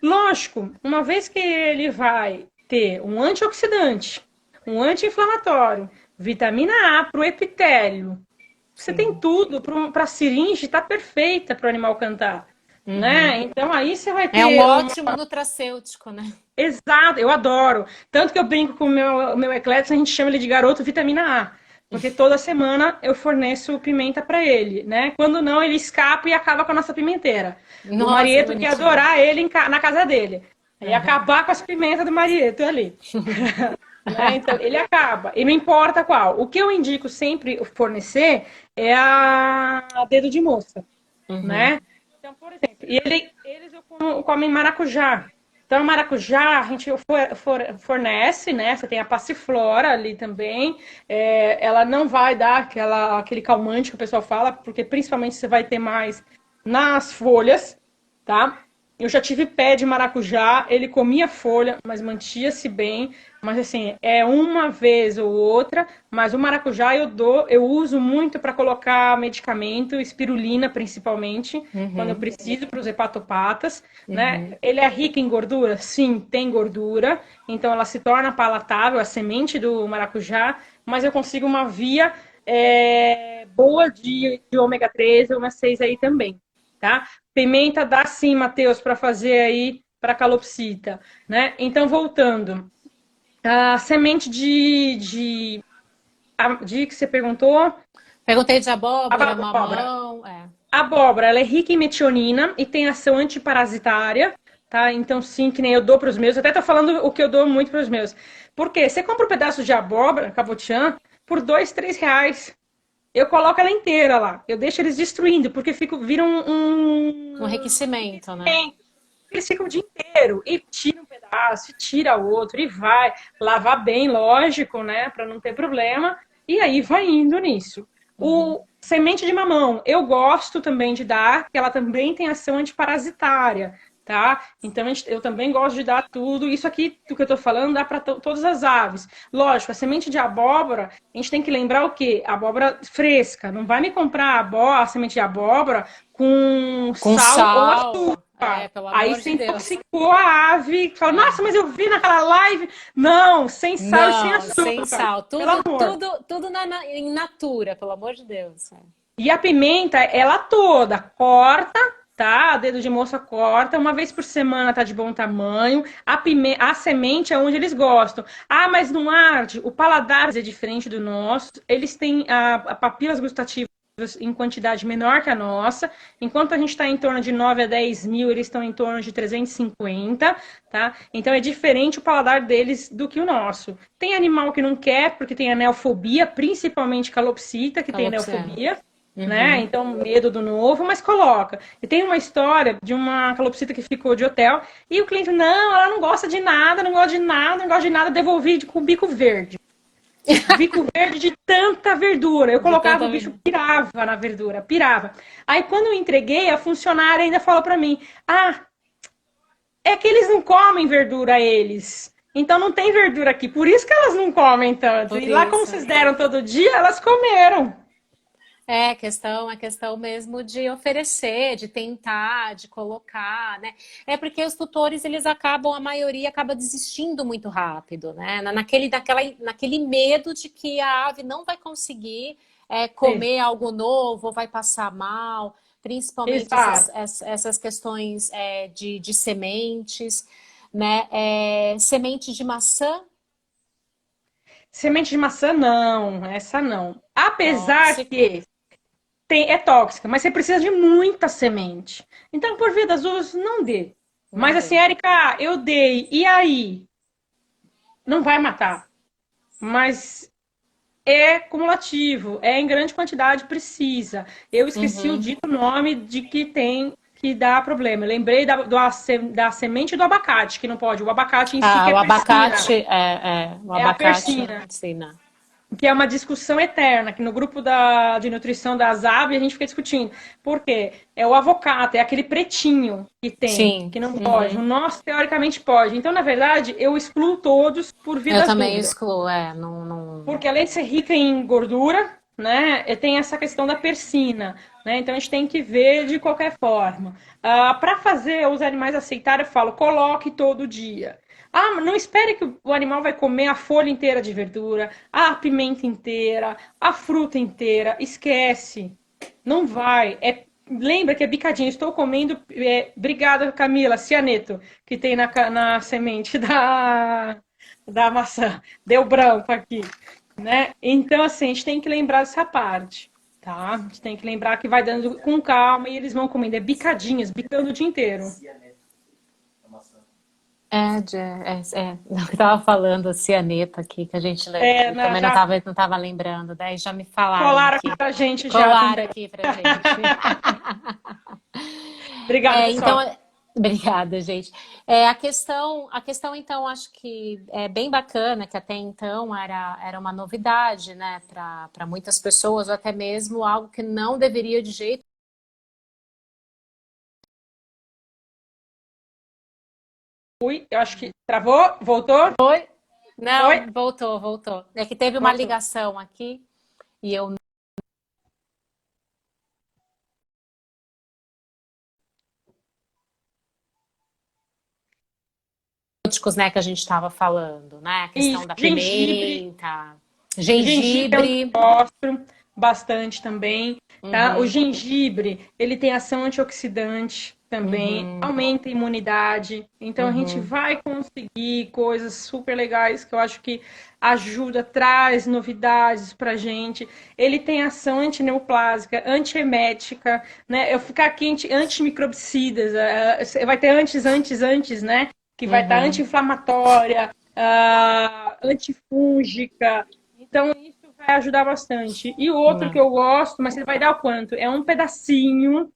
[SPEAKER 1] Lógico, uma vez que ele vai ter um antioxidante, um anti-inflamatório, vitamina A para o epitélio, você tem
[SPEAKER 2] Sim.
[SPEAKER 1] tudo para a seringe, está perfeita para o animal cantar. Né? Então aí você vai
[SPEAKER 2] É um
[SPEAKER 1] ter um.
[SPEAKER 2] ótimo nutracêutico, né?
[SPEAKER 1] Exato, eu adoro. Tanto que eu brinco com o meu eclético, a gente chama ele de garoto vitamina A. Porque toda semana eu forneço pimenta para ele, né? Quando não, ele escapa e acaba com a nossa pimenteira. O
[SPEAKER 2] Nossa, que
[SPEAKER 1] Marieto quer
[SPEAKER 2] bonitinho.
[SPEAKER 1] adorar ele na casa dele. E
[SPEAKER 2] Uhum.
[SPEAKER 1] acabar com as pimentas do Marieto ali. Né? Então, ele acaba. E não importa qual. O que eu indico sempre fornecer é a dedo de moça,
[SPEAKER 2] Uhum.
[SPEAKER 1] né? Então, por exemplo, eles comem maracujá. Então, maracujá a gente fornece, né? Você tem a passiflora ali também. Ela não vai dar aquele calmante que o pessoal fala, porque principalmente você vai ter mais nas folhas, tá? Eu já tive pé de maracujá, ele comia folha, mas mantia-se bem. Mas assim, é uma vez ou outra, mas o maracujá eu uso muito para colocar medicamento, espirulina principalmente, quando eu
[SPEAKER 2] Uhum.
[SPEAKER 1] preciso para os hepatopatas, né?
[SPEAKER 2] Uhum.
[SPEAKER 1] Ele é rico em gordura? Sim, tem gordura, então ela se torna palatável, a semente do maracujá, mas eu consigo uma via boa de ômega 3 e ômega 6 aí também, tá? Pimenta dá sim, Matheus, para fazer aí para calopsita, né? Então, voltando. A semente de que você perguntou,
[SPEAKER 2] Perguntei de
[SPEAKER 1] a
[SPEAKER 2] abóbora,
[SPEAKER 1] abóbora.
[SPEAKER 2] mamão.
[SPEAKER 1] A abóbora, ela é rica em metionina e tem ação antiparasitária, tá? Então, sim, que nem eu dou para os meus. Até tô falando o que eu dou muito para os meus. Por quê? Você compra um pedaço de abóbora, cabotiã, por R$ 2, R$ 3. Eu coloco ela inteira lá. Eu deixo eles destruindo, porque viram
[SPEAKER 2] Um
[SPEAKER 1] um
[SPEAKER 2] enriquecimento, né?
[SPEAKER 1] eles ficam o dia inteiro e tira um pedaço, e tira outro, e vai lavar bem, lógico, né, para não ter problema, e aí vai indo nisso.
[SPEAKER 2] Uhum.
[SPEAKER 1] O semente de mamão, eu gosto também de dar, porque ela também tem ação antiparasitária, tá? Então eu também gosto de dar tudo. Isso aqui do que eu tô falando dá para todas as aves. Lógico, a semente de abóbora, a gente tem que lembrar o quê? Abóbora fresca. Não vai me comprar a semente de abóbora com
[SPEAKER 2] Com
[SPEAKER 1] sal ou
[SPEAKER 2] sal.
[SPEAKER 1] açúcar.
[SPEAKER 2] Pelo
[SPEAKER 1] Aí
[SPEAKER 2] amor
[SPEAKER 1] você
[SPEAKER 2] de Deus.
[SPEAKER 1] intoxicou a ave. Fala,
[SPEAKER 2] É.
[SPEAKER 1] nossa, mas eu vi naquela live. Não, sem sal e sem
[SPEAKER 2] Não, sem
[SPEAKER 1] açúcar.
[SPEAKER 2] sal.
[SPEAKER 1] Pelo
[SPEAKER 2] Tudo,
[SPEAKER 1] amor.
[SPEAKER 2] tudo, tudo em natura, pelo amor de Deus.
[SPEAKER 1] E a pimenta, ela toda, corta, tá? Dedo de moça corta, uma vez por semana tá de bom tamanho. A semente é onde eles gostam. Ah, mas não arde. O paladar é diferente do nosso. Eles têm a papilas gustativas em quantidade menor que a nossa. Enquanto a gente está em torno de 9 a 10 mil, eles estão em torno de 350, tá? Então é diferente o paladar deles do que o nosso. Tem animal que não quer, porque tem anelfobia, principalmente calopsita, que tem
[SPEAKER 2] Calopsita.
[SPEAKER 1] anelfobia, né?
[SPEAKER 2] Uhum.
[SPEAKER 1] Então, medo do novo, mas coloca. E tem uma história de uma calopsita que ficou de hotel e o cliente, não, ela não gosta de nada, não gosta de nada, não gosta de nada, devolvi com o bico verde. Bico verde de tanta verdura. Eu
[SPEAKER 2] De
[SPEAKER 1] colocava,
[SPEAKER 2] tanta
[SPEAKER 1] o bicho
[SPEAKER 2] verdura.
[SPEAKER 1] pirava na verdura, pirava. Aí, quando eu entreguei, a funcionária ainda falou para mim: ah, é que eles não comem verdura, eles. Então não tem verdura aqui. Por isso que elas não comem tanto.
[SPEAKER 2] Por
[SPEAKER 1] E lá, como
[SPEAKER 2] isso.
[SPEAKER 1] vocês deram todo dia, elas comeram.
[SPEAKER 2] É questão mesmo de oferecer, de tentar, de colocar, né? É porque os tutores, eles acabam, a maioria acaba desistindo muito rápido, né? Naquele medo de que a ave não vai conseguir comer algo novo, vai passar mal, principalmente
[SPEAKER 1] Exato.
[SPEAKER 2] essas questões de sementes, né? Semente de maçã,
[SPEAKER 1] Semente de maçã, não. Essa não. Apesar
[SPEAKER 2] tóxico.
[SPEAKER 1] que é tóxica, mas você precisa de muita semente. Então, por via das dúvidas, não dê.
[SPEAKER 2] Não
[SPEAKER 1] Mas assim,
[SPEAKER 2] dê.
[SPEAKER 1] Érica, eu dei, e aí? Não vai matar. Mas é cumulativo, é em grande quantidade, precisa. Eu esqueci o
[SPEAKER 2] Uhum.
[SPEAKER 1] dito nome de que tem que dá problema. Eu lembrei da semente do abacate, que não pode. O abacate em si que
[SPEAKER 2] Ah,
[SPEAKER 1] é
[SPEAKER 2] o
[SPEAKER 1] persina.
[SPEAKER 2] abacate o
[SPEAKER 1] É a
[SPEAKER 2] abacate
[SPEAKER 1] persina,
[SPEAKER 2] ensina.
[SPEAKER 1] que é uma discussão eterna, que no grupo de nutrição da ZAB a gente fica discutindo. Por quê? É o avocado, é aquele pretinho que tem,
[SPEAKER 2] Sim.
[SPEAKER 1] que não pode. O
[SPEAKER 2] Uhum.
[SPEAKER 1] nosso, teoricamente, pode. Então, na verdade, eu excluo todos por via
[SPEAKER 2] Eu
[SPEAKER 1] das
[SPEAKER 2] também
[SPEAKER 1] dúvidas.
[SPEAKER 2] excluo, não, não...
[SPEAKER 1] Porque além de ser rica em gordura, né, tem essa questão da persina, né? Então a gente tem que ver de qualquer forma. Para fazer os animais aceitarem, eu falo, coloque todo dia. Ah, não espere que o animal vai comer a folha inteira de verdura, a pimenta inteira, a fruta inteira. Esquece. Não vai. Lembra que é bicadinho. Estou comendo. Obrigada, Camila, cianeto, que tem na semente da maçã. Deu branco aqui, né? Então, assim, a gente tem que lembrar dessa parte, tá? A gente tem que lembrar que vai dando com calma e eles vão comendo. É bicadinhas, bicando o dia inteiro.
[SPEAKER 2] Eu tava falando cianeto aqui, que a gente também
[SPEAKER 1] Já
[SPEAKER 2] não tava lembrando, daí já me falaram
[SPEAKER 1] colaram aqui
[SPEAKER 2] aqui.
[SPEAKER 1] pra gente já
[SPEAKER 2] Colar
[SPEAKER 1] também.
[SPEAKER 2] aqui pra gente.
[SPEAKER 1] Obrigada,
[SPEAKER 2] Então,
[SPEAKER 1] pessoal.
[SPEAKER 2] obrigada, gente. A questão, então, acho que é bem bacana, que até então era uma novidade, né, para muitas pessoas, ou até mesmo algo que não deveria de jeito.
[SPEAKER 1] Ui, eu acho que travou, voltou,
[SPEAKER 2] Não,
[SPEAKER 1] oi,
[SPEAKER 2] voltou. É que teve uma
[SPEAKER 1] voltou.
[SPEAKER 2] ligação aqui e eu né, que a gente estava falando, né? A
[SPEAKER 1] Isso,
[SPEAKER 2] questão da
[SPEAKER 1] gengibre.
[SPEAKER 2] pimenta,
[SPEAKER 1] O gengibre é um que eu
[SPEAKER 2] gengibre.
[SPEAKER 1] gosto bastante também, tá? O
[SPEAKER 2] Uhum,
[SPEAKER 1] gengibre, ele tem ação antioxidante também,
[SPEAKER 2] uhum,
[SPEAKER 1] aumenta a imunidade. Então a gente
[SPEAKER 2] uhum.
[SPEAKER 1] vai conseguir coisas super legais que eu acho que ajuda, traz novidades pra gente. Ele tem ação antineoplásica, antiemética, né? Eu ficar aqui antimicrobicidas, vai ter antes, né? Que vai estar
[SPEAKER 2] Uhum.
[SPEAKER 1] anti-inflamatória, antifúngica. Então, isso vai ajudar bastante. E o outro que
[SPEAKER 2] Não.
[SPEAKER 1] eu gosto, mas você vai dar o quanto? É um pedacinho,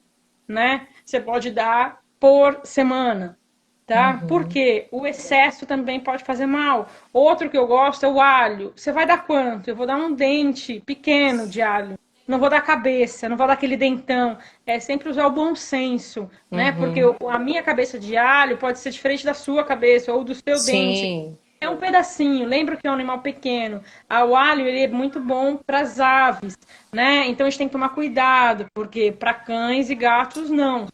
[SPEAKER 1] né? Você pode dar por semana, tá?
[SPEAKER 2] Uhum.
[SPEAKER 1] Porque o excesso também pode fazer mal. Outro que eu gosto é o alho. Você vai dar quanto? Eu vou dar um dente pequeno de alho. Não vou dar cabeça, não vou dar aquele dentão. É sempre usar o bom senso, né? Porque
[SPEAKER 2] Uhum.
[SPEAKER 1] a minha cabeça de alho pode ser diferente da sua cabeça ou do seu dente.
[SPEAKER 2] Sim.
[SPEAKER 1] É um pedacinho, lembra que é um animal pequeno. O alho ele é muito bom para as aves, né? Então a gente tem que tomar cuidado, porque para cães e gatos não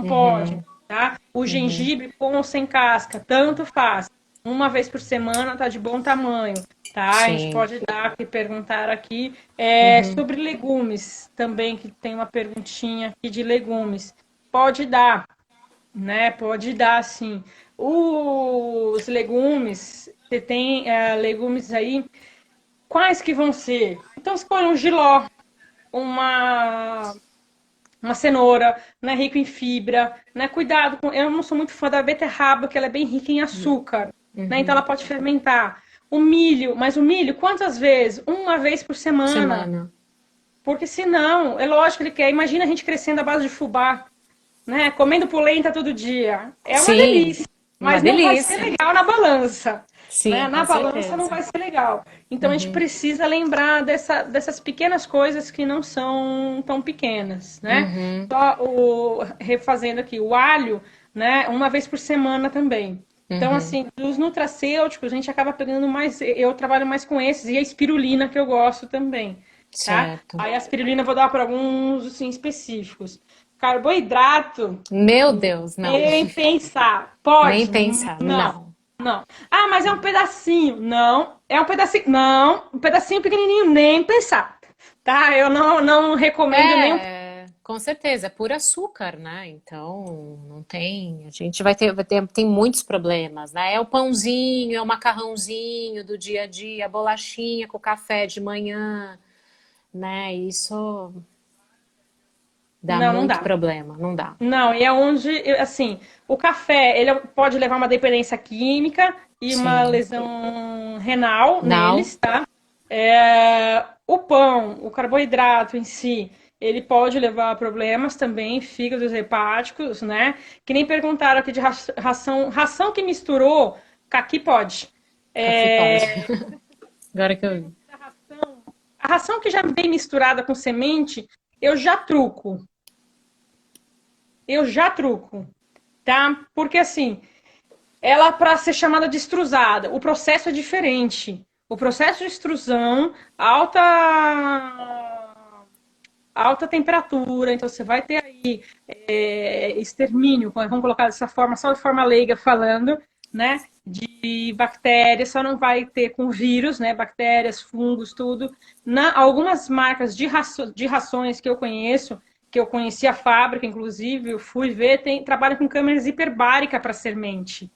[SPEAKER 1] pode,
[SPEAKER 2] Uhum.
[SPEAKER 1] tá? O
[SPEAKER 2] Uhum.
[SPEAKER 1] gengibre com ou sem casca, tanto faz. Uma vez por semana tá de bom tamanho, tá? A gente
[SPEAKER 2] Sim.
[SPEAKER 1] pode dar que perguntar aqui
[SPEAKER 2] Uhum.
[SPEAKER 1] sobre legumes também, que tem uma perguntinha aqui de legumes. Pode dar, né? Pode dar, sim. Os legumes, você tem legumes aí, quais que vão ser? Então, escolha um jiló, uma, uma cenoura, né? Rico em fibra, né? Cuidado, eu não sou muito fã da beterraba, que ela é bem rica em açúcar, né? Então, ela
[SPEAKER 2] Uhum.
[SPEAKER 1] pode fermentar. O milho, mas o milho, quantas vezes? Uma vez por semana.
[SPEAKER 2] Semana.
[SPEAKER 1] Porque senão, é lógico que ele quer. Imagina a gente crescendo à base de fubá, né? Comendo polenta todo dia. É uma
[SPEAKER 2] Sim.
[SPEAKER 1] delícia,
[SPEAKER 2] Uma
[SPEAKER 1] mas não vai ser
[SPEAKER 2] delícia.
[SPEAKER 1] legal na balança. Né?
[SPEAKER 2] Sim,
[SPEAKER 1] Na
[SPEAKER 2] com
[SPEAKER 1] balança não
[SPEAKER 2] certeza.
[SPEAKER 1] vai ser legal. Então a gente
[SPEAKER 2] Uhum.
[SPEAKER 1] precisa lembrar dessas pequenas coisas que não são tão pequenas, né?
[SPEAKER 2] Uhum.
[SPEAKER 1] Refazendo aqui, o alho, né? Uma vez por semana também. Então,
[SPEAKER 2] Uhum.
[SPEAKER 1] assim, dos nutracêuticos, a gente acaba pegando mais. Eu trabalho mais com esses, e a espirulina, que eu gosto também, tá?
[SPEAKER 2] Certo.
[SPEAKER 1] Aí a espirulina eu vou dar para alguns assim, específicos. Carboidrato,
[SPEAKER 2] Meu Deus, não.
[SPEAKER 1] nem pensar.
[SPEAKER 2] Nem
[SPEAKER 1] Pode?
[SPEAKER 2] pensar.
[SPEAKER 1] Não,
[SPEAKER 2] Não.
[SPEAKER 1] não. Ah, mas é um pedacinho. Não, é um pedacinho. Não, um pedacinho pequenininho, nem pensar. Tá? Eu não recomendo nem um.
[SPEAKER 2] Com certeza, é puro açúcar, né? Então, não tem. A gente tem muitos problemas, né? É o pãozinho, é o macarrãozinho do dia a dia, a bolachinha com café de manhã, né? Isso. Dá
[SPEAKER 1] Não, não
[SPEAKER 2] muito
[SPEAKER 1] dá.
[SPEAKER 2] problema, não dá.
[SPEAKER 1] Não, e é onde, assim, o café, ele pode levar uma dependência química e uma
[SPEAKER 2] Sim.
[SPEAKER 1] lesão renal
[SPEAKER 2] Não,
[SPEAKER 1] neles, tá? O pão, o carboidrato em si, ele pode levar a problemas também, fígados hepáticos, né? Que nem perguntaram aqui de ração que misturou, caqui pode.
[SPEAKER 2] caqui pode. Agora que eu vi.
[SPEAKER 1] A ração que já vem misturada com semente, eu já truco. Eu já truco, tá? Porque assim, ela para ser chamada de extrusada, o processo é diferente. O processo de extrusão, alta temperatura, então você vai ter aí extermínio, vamos colocar dessa forma, só de forma leiga falando, né? De bactérias, só não vai ter com vírus, né? Bactérias, fungos, tudo. Algumas marcas de rações que eu conheço, que eu conheci a fábrica, inclusive, eu fui ver, trabalham com câmeras hiperbáricas para semente.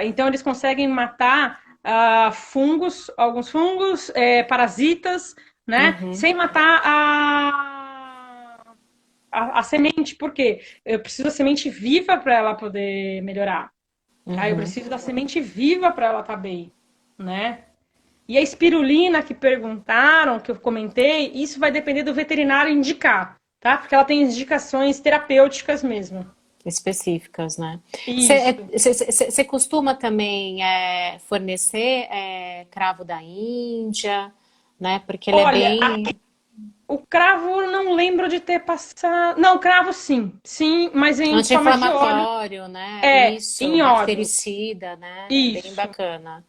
[SPEAKER 1] Então, eles conseguem matar fungos, alguns fungos, parasitas, né?
[SPEAKER 2] Uhum,
[SPEAKER 1] Sem matar a semente. Por quê? Eu preciso da semente viva para ela poder melhorar. Tá? Eu
[SPEAKER 2] uhum.
[SPEAKER 1] preciso da semente viva para ela estar bem, né? E a espirulina que perguntaram, que eu comentei, isso vai depender do veterinário indicar, tá? Porque ela tem indicações terapêuticas mesmo.
[SPEAKER 2] Específicas, né?
[SPEAKER 1] Isso.
[SPEAKER 2] Você costuma também fornecer cravo da Índia, né? Porque ele é
[SPEAKER 1] Olha,
[SPEAKER 2] bem
[SPEAKER 1] o cravo eu não lembro de ter passado. Não, cravo sim. Sim, mas em forma de óleo.
[SPEAKER 2] anti-inflamatório, né?
[SPEAKER 1] É,
[SPEAKER 2] Isso,
[SPEAKER 1] em óleo.
[SPEAKER 2] bactericida, né? É bem
[SPEAKER 1] Isso.
[SPEAKER 2] bacana.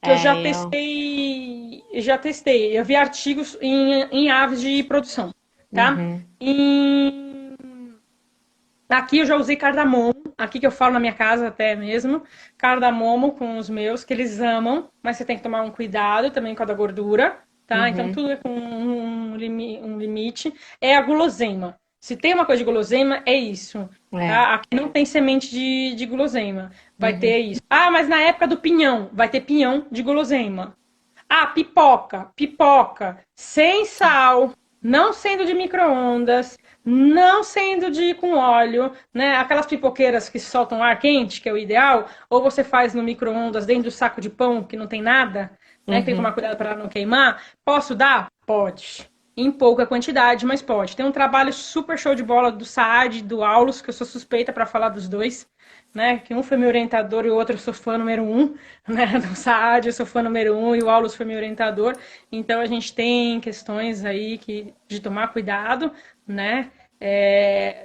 [SPEAKER 1] Que eu já
[SPEAKER 2] É, eu...
[SPEAKER 1] testei. Já testei. Eu vi artigos em aves de produção, tá?
[SPEAKER 2] Uhum,
[SPEAKER 1] Em Aqui eu já usei cardamomo, aqui que eu falo na minha casa até mesmo, cardamomo com os meus, que eles amam, mas você tem que tomar um cuidado também com a da gordura, tá? Então
[SPEAKER 2] uhum,
[SPEAKER 1] tudo é com um limite. É a guloseima. Se tem uma coisa de guloseima, é isso,
[SPEAKER 2] é,
[SPEAKER 1] tá? Aqui não tem semente de guloseima, vai
[SPEAKER 2] uhum,
[SPEAKER 1] ter isso. Ah, mas na época do pinhão, vai ter pinhão de guloseima. Ah, pipoca, sem sal, não sendo de micro-ondas, não sendo de com óleo, né? Aquelas pipoqueiras que soltam ar quente, que é o ideal, ou você faz no micro-ondas dentro do saco de pão que não tem nada, né? Que tem que tomar
[SPEAKER 2] uhum.
[SPEAKER 1] cuidado para não queimar. Posso dar? Pode. Em pouca quantidade, mas pode. Tem um trabalho super show de bola do Saad e do Aulus, que eu sou suspeita para falar dos dois, né? Que um foi meu orientador e o outro eu sou fã número um, né? Do Saad eu sou fã número um e o Aulus foi meu orientador. Então a gente tem questões aí de tomar cuidado, né?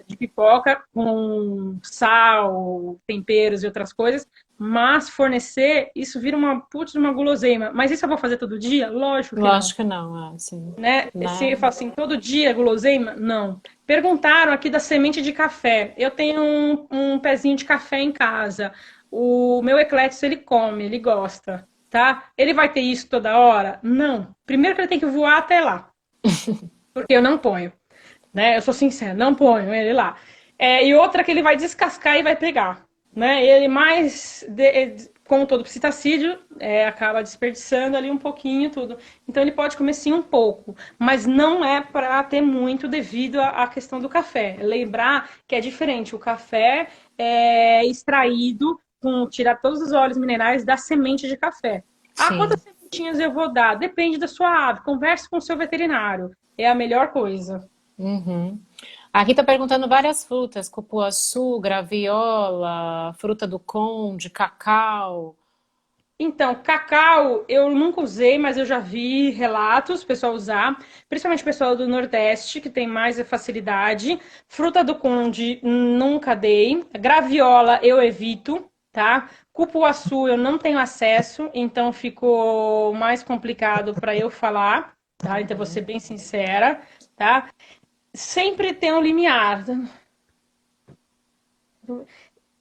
[SPEAKER 1] De pipoca com sal, temperos e outras coisas, mas fornecer, isso vira uma putz, uma guloseima. Mas isso eu vou fazer todo dia? Lógico que não.
[SPEAKER 2] Lógico que não, assim,
[SPEAKER 1] Né? Se eu
[SPEAKER 2] né?
[SPEAKER 1] falo assim, todo dia guloseima? Não. Perguntaram aqui da semente de café. Eu tenho um pezinho de café em casa. O meu eclético, ele come, ele gosta, tá? Ele vai ter isso toda hora? Não. Primeiro que ele tem que voar até lá, porque eu não ponho, né? Eu sou sincera, não ponho ele lá. E outra que ele vai descascar e vai pegar, né? Ele como todo psitacídeo, acaba desperdiçando ali um pouquinho tudo. Então ele pode comer sim um pouco, mas não é para ter muito devido à questão do café. Lembrar que é diferente. O café é extraído com tirar todos os óleos minerais da semente de café. Ah, quantas
[SPEAKER 2] Sim.
[SPEAKER 1] sementinhas eu vou dar? Depende da sua ave. Converse com o seu veterinário. É a melhor coisa.
[SPEAKER 2] Uhum. Aqui tá perguntando várias frutas, cupuaçu, graviola, fruta do conde, cacau.
[SPEAKER 1] Então, cacau eu nunca usei, mas eu já vi relatos, pessoal usar, principalmente o pessoal do Nordeste, que tem mais facilidade. Fruta do conde nunca dei. Graviola eu evito, tá? Cupuaçu eu não tenho acesso, então ficou mais complicado para eu falar, tá? Então, vou ser bem sincera, tá? Sempre tem um limiar.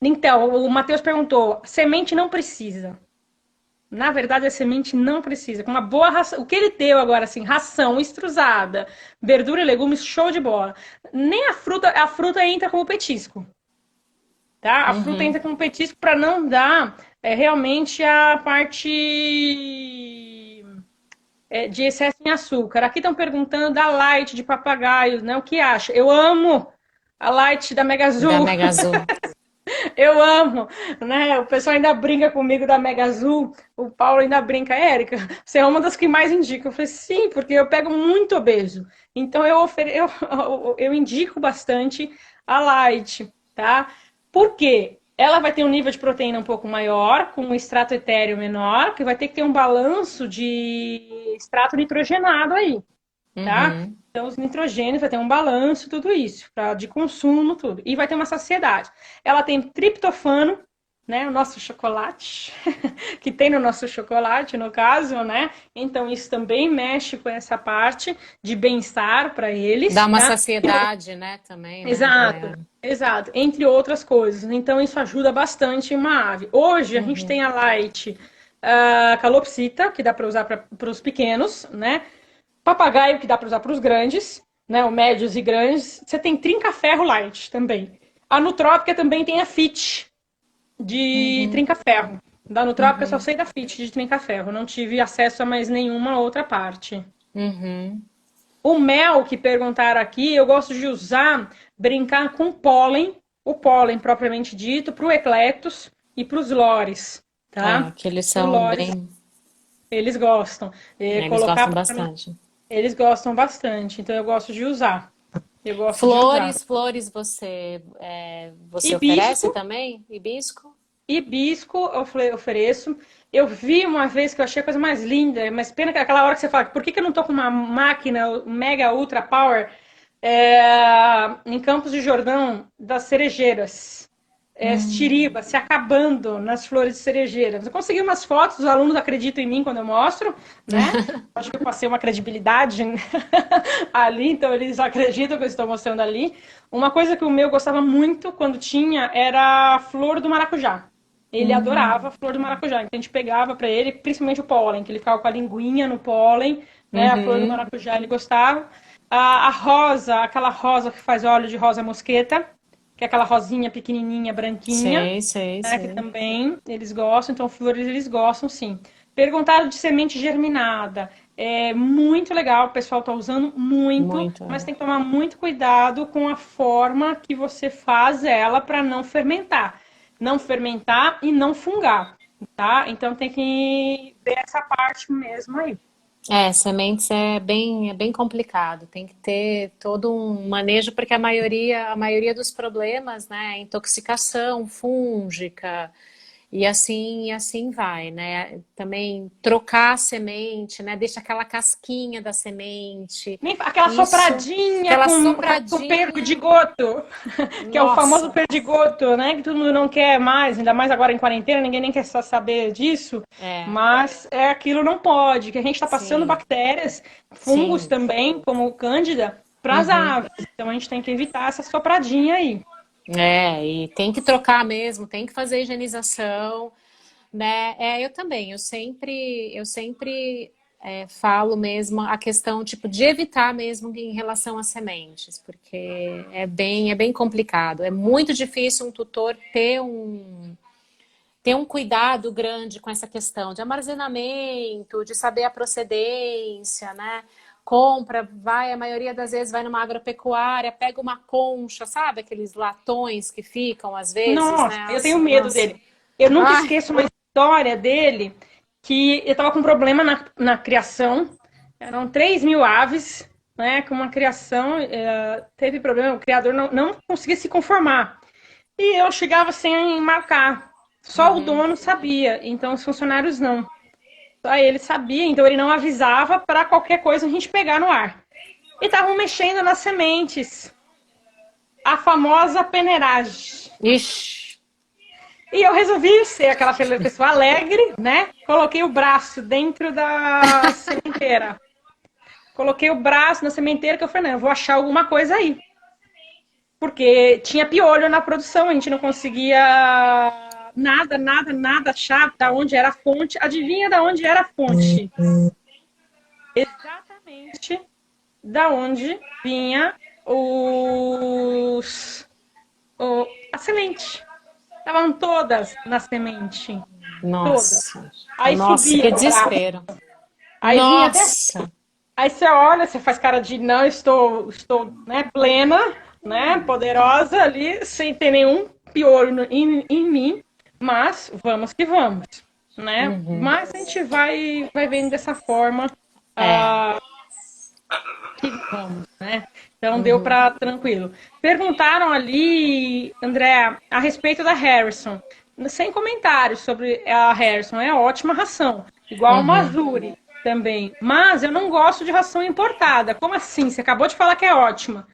[SPEAKER 1] Então, o Matheus perguntou: semente não precisa. Na verdade, a semente não precisa. Com uma boa ração. O que ele deu agora, assim, ração extrusada, verdura e legumes, show de bola. Nem a fruta entra como petisco, tá? A fruta
[SPEAKER 2] Uhum.
[SPEAKER 1] entra como petisco para não dar realmente a parte de excesso em açúcar. Aqui estão perguntando da light de papagaios, né? O que acha? Eu amo. A Light da Mega
[SPEAKER 2] Da
[SPEAKER 1] Azul.
[SPEAKER 2] Mega Azul.
[SPEAKER 1] Eu amo, né? O pessoal ainda brinca comigo da Mega Azul. O Paulo ainda brinca, Érica, você é uma das que mais indica. Eu falei, sim, porque eu pego muito obeso. Então eu indico bastante a Light, tá? Por quê? Ela vai ter um nível de proteína um pouco maior, com um extrato etéreo menor, que vai ter que ter um balanço de extrato nitrogenado aí, tá?
[SPEAKER 2] Uhum.
[SPEAKER 1] Então, os nitrogênios vai ter um balanço, tudo isso, de consumo, tudo. E vai ter uma saciedade. Ela tem triptofano, né? O nosso chocolate, que tem no nosso chocolate, no caso, né? Então, isso também mexe com essa parte de bem-estar para
[SPEAKER 2] Dá
[SPEAKER 1] eles,
[SPEAKER 2] uma
[SPEAKER 1] tá?
[SPEAKER 2] saciedade, né, também, né?
[SPEAKER 1] Exato, exato. Entre outras coisas. Então, isso ajuda bastante uma ave. Hoje, a gente
[SPEAKER 2] Uhum.
[SPEAKER 1] tem a Light calopsita, que dá para usar para os pequenos, né? Papagaio, que dá para usar para os grandes, né? O médios e grandes. Você tem trinca-ferro light também. A Nutrópica também tem a Fit de
[SPEAKER 2] Uhum.
[SPEAKER 1] trinca-ferro. Da Nutrópica eu só
[SPEAKER 2] Uhum.
[SPEAKER 1] sei da Fit de trinca-ferro. Não tive acesso a mais nenhuma outra parte.
[SPEAKER 2] Uhum.
[SPEAKER 1] O mel que perguntaram aqui, eu gosto de usar, brincar com pólen, o pólen propriamente dito, para o eclectus e para os lores,
[SPEAKER 2] É,
[SPEAKER 1] tá?
[SPEAKER 2] que eles
[SPEAKER 1] Para os
[SPEAKER 2] são
[SPEAKER 1] lores,
[SPEAKER 2] bem.
[SPEAKER 1] eles gostam.
[SPEAKER 2] Eles
[SPEAKER 1] Colocar
[SPEAKER 2] gostam
[SPEAKER 1] para
[SPEAKER 2] bastante.
[SPEAKER 1] eles gostam bastante, então eu gosto de usar. Eu gosto de usar.
[SPEAKER 2] Flores, flores você oferece
[SPEAKER 1] Hibisco,
[SPEAKER 2] também? Hibisco?
[SPEAKER 1] hibisco eu ofereço. Eu vi uma vez que eu achei a coisa mais linda, mas pena que aquela hora que você fala, por que que eu não tô com uma máquina mega ultra power em Campos de Jordão das cerejeiras? Estiriba, se acabando nas flores de cerejeira. Eu consegui umas fotos, os alunos acreditam em mim quando eu mostro, né? Acho que eu passei uma credibilidade ali, então eles acreditam que eu estou mostrando ali. Uma coisa que o meu gostava muito quando tinha era a flor do maracujá. Ele adorava a flor do maracujá, então a gente pegava para ele, principalmente o pólen, que ele ficava com a linguinha no pólen, né? A flor do
[SPEAKER 2] Uhum.
[SPEAKER 1] maracujá ele gostava. A rosa, aquela rosa que faz óleo de rosa mosqueta, que é aquela rosinha pequenininha, branquinha,
[SPEAKER 2] Sei, sei,
[SPEAKER 1] né? Que
[SPEAKER 2] sei.
[SPEAKER 1] também eles gostam, então flores eles gostam sim. Perguntaram de semente germinada. É muito legal, o pessoal está usando muito,
[SPEAKER 2] Muito,
[SPEAKER 1] mas
[SPEAKER 2] é.
[SPEAKER 1] tem que tomar muito cuidado com a forma que você faz ela para não fermentar. Não fermentar e não fungar, tá? Então tem que ver essa parte mesmo aí.
[SPEAKER 2] É, sementes é bem complicado. Tem que ter todo um manejo, porque a maioria dos problemas, né, é intoxicação fúngica e assim vai, né? Também trocar a semente, né? Deixa aquela casquinha da semente.
[SPEAKER 1] Aquela
[SPEAKER 2] Isso,
[SPEAKER 1] sopradinha
[SPEAKER 2] aquela
[SPEAKER 1] com
[SPEAKER 2] sopradinha.
[SPEAKER 1] perdigoto, que é o famoso
[SPEAKER 2] Nossa,
[SPEAKER 1] perdigoto, né? Que todo mundo não quer mais, ainda mais agora em quarentena, ninguém nem quer só saber disso.
[SPEAKER 2] é,
[SPEAKER 1] Mas aquilo não pode, que a gente está passando
[SPEAKER 2] sim,
[SPEAKER 1] bactérias, fungos
[SPEAKER 2] sim.
[SPEAKER 1] também, como o Cândida, para as
[SPEAKER 2] Uhum.
[SPEAKER 1] aves. Então a gente tem que evitar essa sopradinha aí.
[SPEAKER 2] É, e tem que trocar mesmo, tem que fazer higienização, né? É, eu também, eu sempre falo mesmo a questão tipo de evitar mesmo em relação às sementes, porque é bem complicado. É muito difícil um tutor ter um cuidado grande com essa questão de armazenamento, de saber a procedência, né? Compra, vai, a maioria das vezes vai numa agropecuária, pega uma concha, sabe? Aqueles latões que ficam às vezes,
[SPEAKER 1] Nossa,
[SPEAKER 2] né?
[SPEAKER 1] eu tenho medo
[SPEAKER 2] Nossa.
[SPEAKER 1] dele. Eu nunca
[SPEAKER 2] Ai,
[SPEAKER 1] esqueço uma história dele que eu estava com um problema na criação. Eram 3.000 aves, né? Com uma criação, teve problema, o criador não conseguia se conformar. E eu chegava sem marcar. Só o
[SPEAKER 2] uhum.
[SPEAKER 1] dono sabia, então os funcionários não. Só ele sabia, então ele não avisava para qualquer coisa a gente pegar no ar. E estavam mexendo nas sementes. A famosa peneiragem.
[SPEAKER 2] Ixi.
[SPEAKER 1] E eu resolvi ser aquela pessoa alegre, né? Coloquei o braço dentro da sementeira. Coloquei o braço na sementeira que eu falei, não, eu vou achar alguma coisa aí. Porque tinha piolho na produção, a gente não conseguia nada achar da onde era a fonte. Adivinha da onde era a fonte? Exatamente da onde vinha a semente. Estavam todas na semente. Todas.
[SPEAKER 2] Nossa.
[SPEAKER 1] Aí
[SPEAKER 2] Nossa,
[SPEAKER 1] subia
[SPEAKER 2] que
[SPEAKER 1] o braço.
[SPEAKER 2] desespero.
[SPEAKER 1] Aí vinha até.
[SPEAKER 2] Nossa.
[SPEAKER 1] Aí você olha, você faz cara de não, estou né, plena. né, poderosa ali, sem ter nenhum piolho em mim, mas vamos que vamos, né?
[SPEAKER 2] Uhum.
[SPEAKER 1] Mas a gente vai vendo dessa forma
[SPEAKER 2] É.
[SPEAKER 1] que vamos, né? Então deu
[SPEAKER 2] Uhum.
[SPEAKER 1] para tranquilo. Perguntaram ali, André, a respeito da Harrison. Sem comentários sobre a Harrison, é ótima ração, igual o
[SPEAKER 2] Uhum.
[SPEAKER 1] Mazuri também. Mas eu não gosto de ração importada. Como assim? Você acabou de falar que é ótima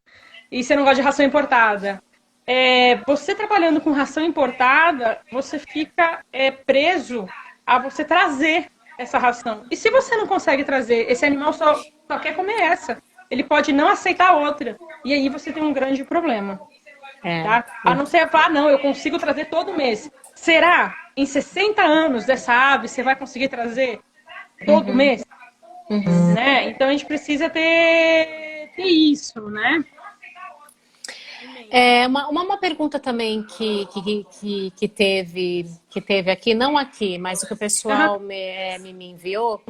[SPEAKER 1] e você não gosta de ração importada. Você trabalhando com ração importada, você fica preso a você trazer essa ração. E se você não consegue trazer, esse animal só quer comer essa. Ele pode não aceitar outra. E aí você tem um grande problema.
[SPEAKER 2] É.
[SPEAKER 1] Tá? A não ser falar, não, eu consigo trazer todo mês. Será? Em 60 anos dessa ave, você vai conseguir trazer todo
[SPEAKER 2] Uhum.
[SPEAKER 1] mês?
[SPEAKER 2] Uhum.
[SPEAKER 1] Né? Então a gente precisa ter isso, né?
[SPEAKER 2] Uma pergunta também que teve aqui, não aqui, mas o que o pessoal me enviou,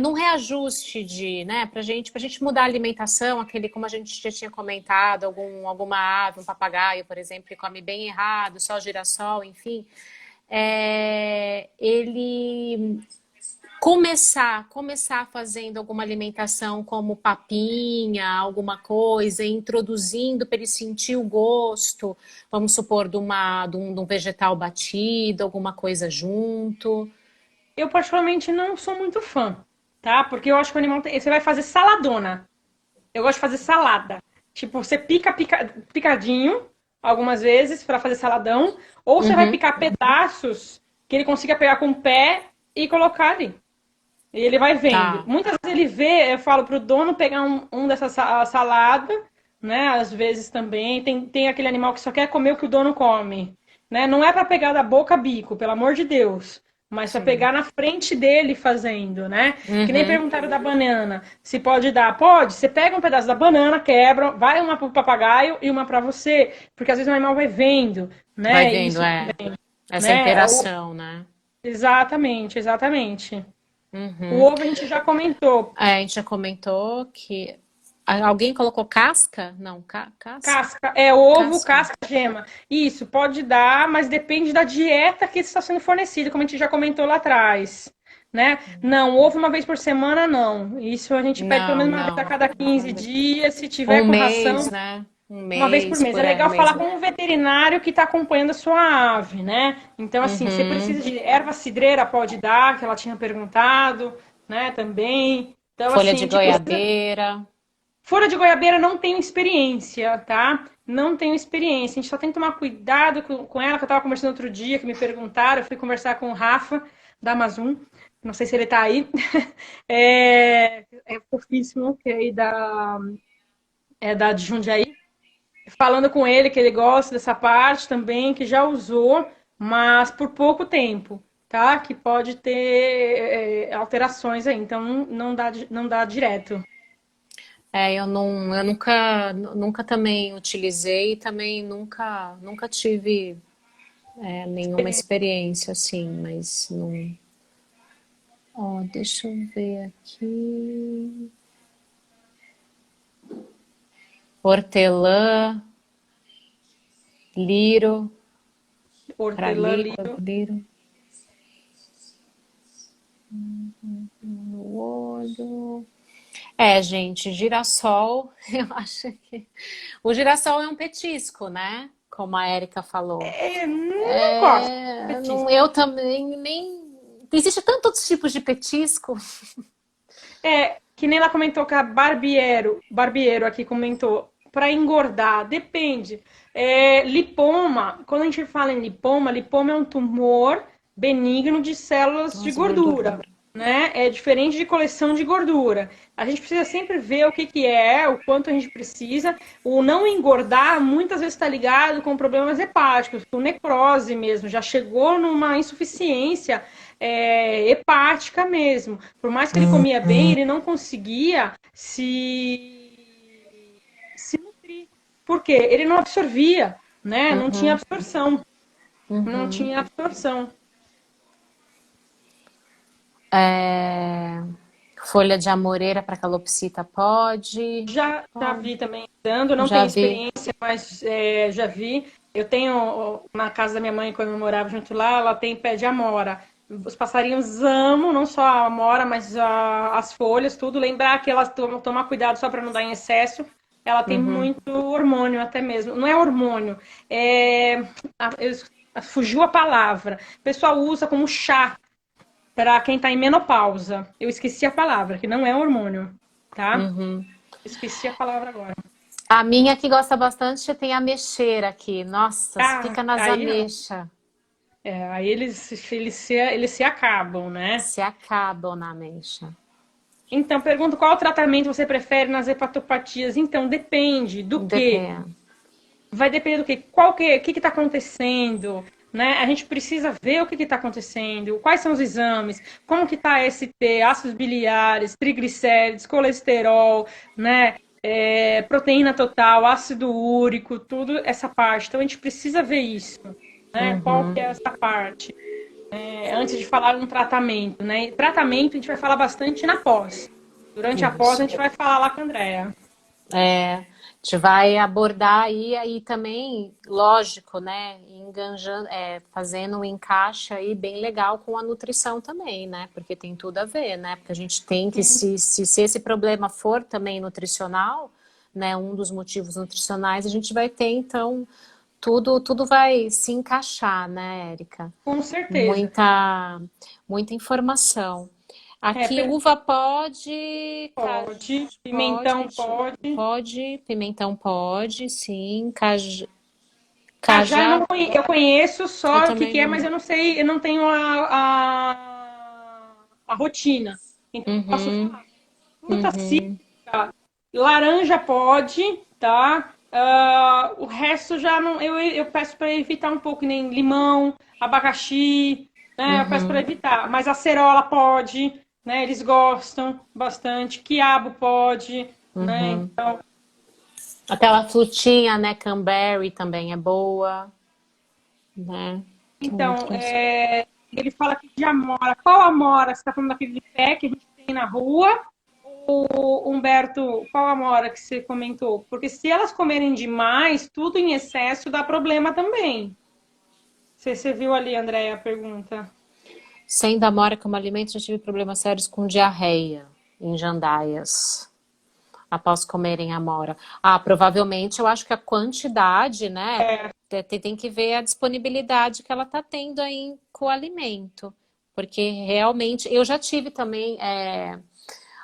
[SPEAKER 2] num reajuste de, né, pra gente mudar a alimentação, aquele, como a gente já tinha comentado, alguma ave, um papagaio, por exemplo, que come bem errado, só girassol, enfim, ele começar fazendo alguma alimentação como papinha, alguma coisa, introduzindo para ele sentir o gosto, vamos supor, de um vegetal batido, alguma coisa junto.
[SPEAKER 1] Eu particularmente não sou muito fã, tá? Porque eu acho que o animal você vai fazer saladona. Eu gosto de fazer salada. Tipo, você picadinho algumas vezes para fazer saladão, ou você vai
[SPEAKER 2] Uhum,
[SPEAKER 1] picar pedaços que ele consiga pegar com o pé e colocar ali. E ele vai vendo.
[SPEAKER 2] tá.
[SPEAKER 1] Muitas vezes ele vê, eu falo pro dono pegar um dessa salada, né? Às vezes também tem aquele animal que só quer comer o que o dono come, né? Não é para pegar da boca a bico, pelo amor de Deus, mas para
[SPEAKER 2] Sim.
[SPEAKER 1] pegar na frente dele fazendo, né? Que nem
[SPEAKER 2] Uhum,
[SPEAKER 1] perguntaram da banana, se pode dar, pode. Você pega um pedaço da banana, quebra, vai uma pro papagaio e uma para você, porque às vezes o animal vai vendo,
[SPEAKER 2] vai
[SPEAKER 1] né?
[SPEAKER 2] vendo,
[SPEAKER 1] Isso,
[SPEAKER 2] essa
[SPEAKER 1] né?
[SPEAKER 2] interação, né?
[SPEAKER 1] Exatamente, exatamente. O
[SPEAKER 2] Uhum.
[SPEAKER 1] ovo a gente já comentou.
[SPEAKER 2] A gente já comentou que alguém colocou casca? Não, casca?
[SPEAKER 1] Casca, ovo,
[SPEAKER 2] Casca.
[SPEAKER 1] casca, gema. Isso, pode dar, mas depende da dieta que está sendo fornecida, como a gente já comentou lá atrás. Né? Não, ovo uma vez por semana, não. Isso a gente pede pelo
[SPEAKER 2] Não,
[SPEAKER 1] menos uma vez a
[SPEAKER 2] não.
[SPEAKER 1] cada 15 dias, se tiver
[SPEAKER 2] Um
[SPEAKER 1] com
[SPEAKER 2] mês,
[SPEAKER 1] ração,
[SPEAKER 2] né? Um
[SPEAKER 1] uma vez por
[SPEAKER 2] mês,
[SPEAKER 1] mês. É
[SPEAKER 2] um
[SPEAKER 1] legal
[SPEAKER 2] mês.
[SPEAKER 1] falar com um veterinário que está acompanhando a sua ave, né? Então, assim, você
[SPEAKER 2] Uhum.
[SPEAKER 1] precisa de erva cidreira, pode dar, que ela tinha perguntado, né? Também. Então,
[SPEAKER 2] Folha
[SPEAKER 1] assim, a
[SPEAKER 2] de
[SPEAKER 1] gente precisa.
[SPEAKER 2] goiabeira.
[SPEAKER 1] Folha de goiabeira não tenho experiência, tá? Não tenho experiência. A gente só tem que tomar cuidado com ela, que eu estava conversando outro dia, que me perguntaram. Eu fui conversar com o Rafa, da Amazon. Não sei se ele está aí. É fofíssimo, que é aí da de Jundiaí. Falando com ele que ele gosta dessa parte também, que já usou, mas por pouco tempo, tá? Que pode ter alterações aí. Então não dá direto.
[SPEAKER 2] Eu nunca também utilizei e também nunca tive nenhuma experiência assim, mas não. Ó, deixa eu ver aqui. Hortelã, lírio, para
[SPEAKER 1] Hortelã,
[SPEAKER 2] lírio,
[SPEAKER 1] lírio.
[SPEAKER 2] lírio no olho. Gente, girassol, eu acho que. O girassol é um petisco, né? Como a Érica falou.
[SPEAKER 1] Não gosto de petisco.
[SPEAKER 2] Eu também nem. Existe tantos tipos de petisco.
[SPEAKER 1] Que nem ela comentou que a Barbiero aqui comentou, para engordar, depende. Lipoma, quando a gente fala em lipoma é um tumor benigno de células de
[SPEAKER 2] Nossa,
[SPEAKER 1] gordura,
[SPEAKER 2] gordura.
[SPEAKER 1] né? É diferente de coleção de gordura. A gente precisa sempre ver o que é, o quanto a gente precisa. O não engordar muitas vezes está ligado com problemas hepáticos, com necrose mesmo, já chegou numa insuficiência hepática mesmo. Por mais que ele comia bem, ele não conseguia se nutrir. Por quê? Ele não absorvia, né? Não tinha
[SPEAKER 2] Uhum,
[SPEAKER 1] absorção. Não
[SPEAKER 2] uhum.
[SPEAKER 1] tinha absorção.
[SPEAKER 2] Folha de amoreira para calopsita pode.
[SPEAKER 1] Já vi também dando, não
[SPEAKER 2] Já
[SPEAKER 1] tenho
[SPEAKER 2] vi.
[SPEAKER 1] experiência, mas já vi. Eu tenho, na casa da minha mãe, quando eu morava junto lá, ela tem pé de amora. Os passarinhos amam, não só a amora, mas as folhas, tudo. Lembrar que elas tomar cuidado só para não dar em excesso. Ela tem
[SPEAKER 2] Uhum.
[SPEAKER 1] muito hormônio até mesmo. Não é hormônio, fugiu a palavra. O pessoal usa como chá para quem está em menopausa. Eu esqueci a palavra, que não é hormônio, tá?
[SPEAKER 2] Uhum.
[SPEAKER 1] Esqueci a palavra agora.
[SPEAKER 2] A minha que gosta bastante tem a mexeira aqui. Nossa,
[SPEAKER 1] Ah,
[SPEAKER 2] fica nas
[SPEAKER 1] aí, ó,
[SPEAKER 2] ameixas.
[SPEAKER 1] aí eles se acabam, né?
[SPEAKER 2] Se acabam na ameixa.
[SPEAKER 1] Então, pergunto qual tratamento você prefere nas hepatopatias? Então, depende do quê?
[SPEAKER 2] Depende.
[SPEAKER 1] Vai depender do quê? O que está acontecendo? Né? A gente precisa ver o que está acontecendo, quais são os exames, como que está a ST, ácidos biliares, triglicérides, colesterol, né? Proteína total, ácido úrico, tudo essa parte. Então, a gente precisa ver isso, né? Qual que
[SPEAKER 2] Uhum.
[SPEAKER 1] é essa parte? Antes de falar um tratamento, né? Tratamento a gente vai falar bastante na pós. Durante a pós a
[SPEAKER 2] Isso.
[SPEAKER 1] gente vai falar lá com a Andrea.
[SPEAKER 2] A gente vai abordar aí também, lógico, né? Enganjando, fazendo um encaixe aí bem legal com a nutrição também, né? Porque tem tudo a ver, né? Porque a gente tem que, se esse problema for também nutricional, né? Um dos motivos nutricionais, a gente vai ter, então, tudo vai se encaixar, né, Érica?
[SPEAKER 1] Com certeza.
[SPEAKER 2] Muita informação.
[SPEAKER 1] É,
[SPEAKER 2] Aqui, uva pode,
[SPEAKER 1] pode,
[SPEAKER 2] pode,
[SPEAKER 1] pimentão pode.
[SPEAKER 2] pode, pimentão pode, sim,
[SPEAKER 1] Cajá
[SPEAKER 2] cajá,
[SPEAKER 1] eu conheço
[SPEAKER 2] eu
[SPEAKER 1] só o que
[SPEAKER 2] também
[SPEAKER 1] que é, mas
[SPEAKER 2] não.
[SPEAKER 1] eu não sei, eu não tenho a rotina. Então, eu posso
[SPEAKER 2] Uhum,
[SPEAKER 1] falar. Fruta
[SPEAKER 2] uhum,
[SPEAKER 1] cítrica, laranja pode, tá? O resto já não. Eu peço para evitar um pouco, nem limão, abacaxi, né? Eu peço para
[SPEAKER 2] uhum,
[SPEAKER 1] evitar. Mas acerola pode, né? Eles gostam bastante. Quiabo pode, né?
[SPEAKER 2] uhum.
[SPEAKER 1] Então,
[SPEAKER 2] Aquela frutinha, né, cranberry também é boa, né? Que
[SPEAKER 1] então
[SPEAKER 2] outras?
[SPEAKER 1] ele fala aqui de amora. Qual amora? Você está falando daquele de pé que a gente tem na rua? O Humberto, qual amora que você comentou? Porque se elas comerem demais, tudo em excesso dá problema também. Você viu ali, Andréia, a pergunta?
[SPEAKER 2] Sendo amora como alimento, já tive problemas sérios com diarreia em jandaias, após comerem amora. Ah, provavelmente eu acho que a quantidade, né? Tem que ver a disponibilidade que ela está tendo aí com o alimento. Porque realmente, eu já tive também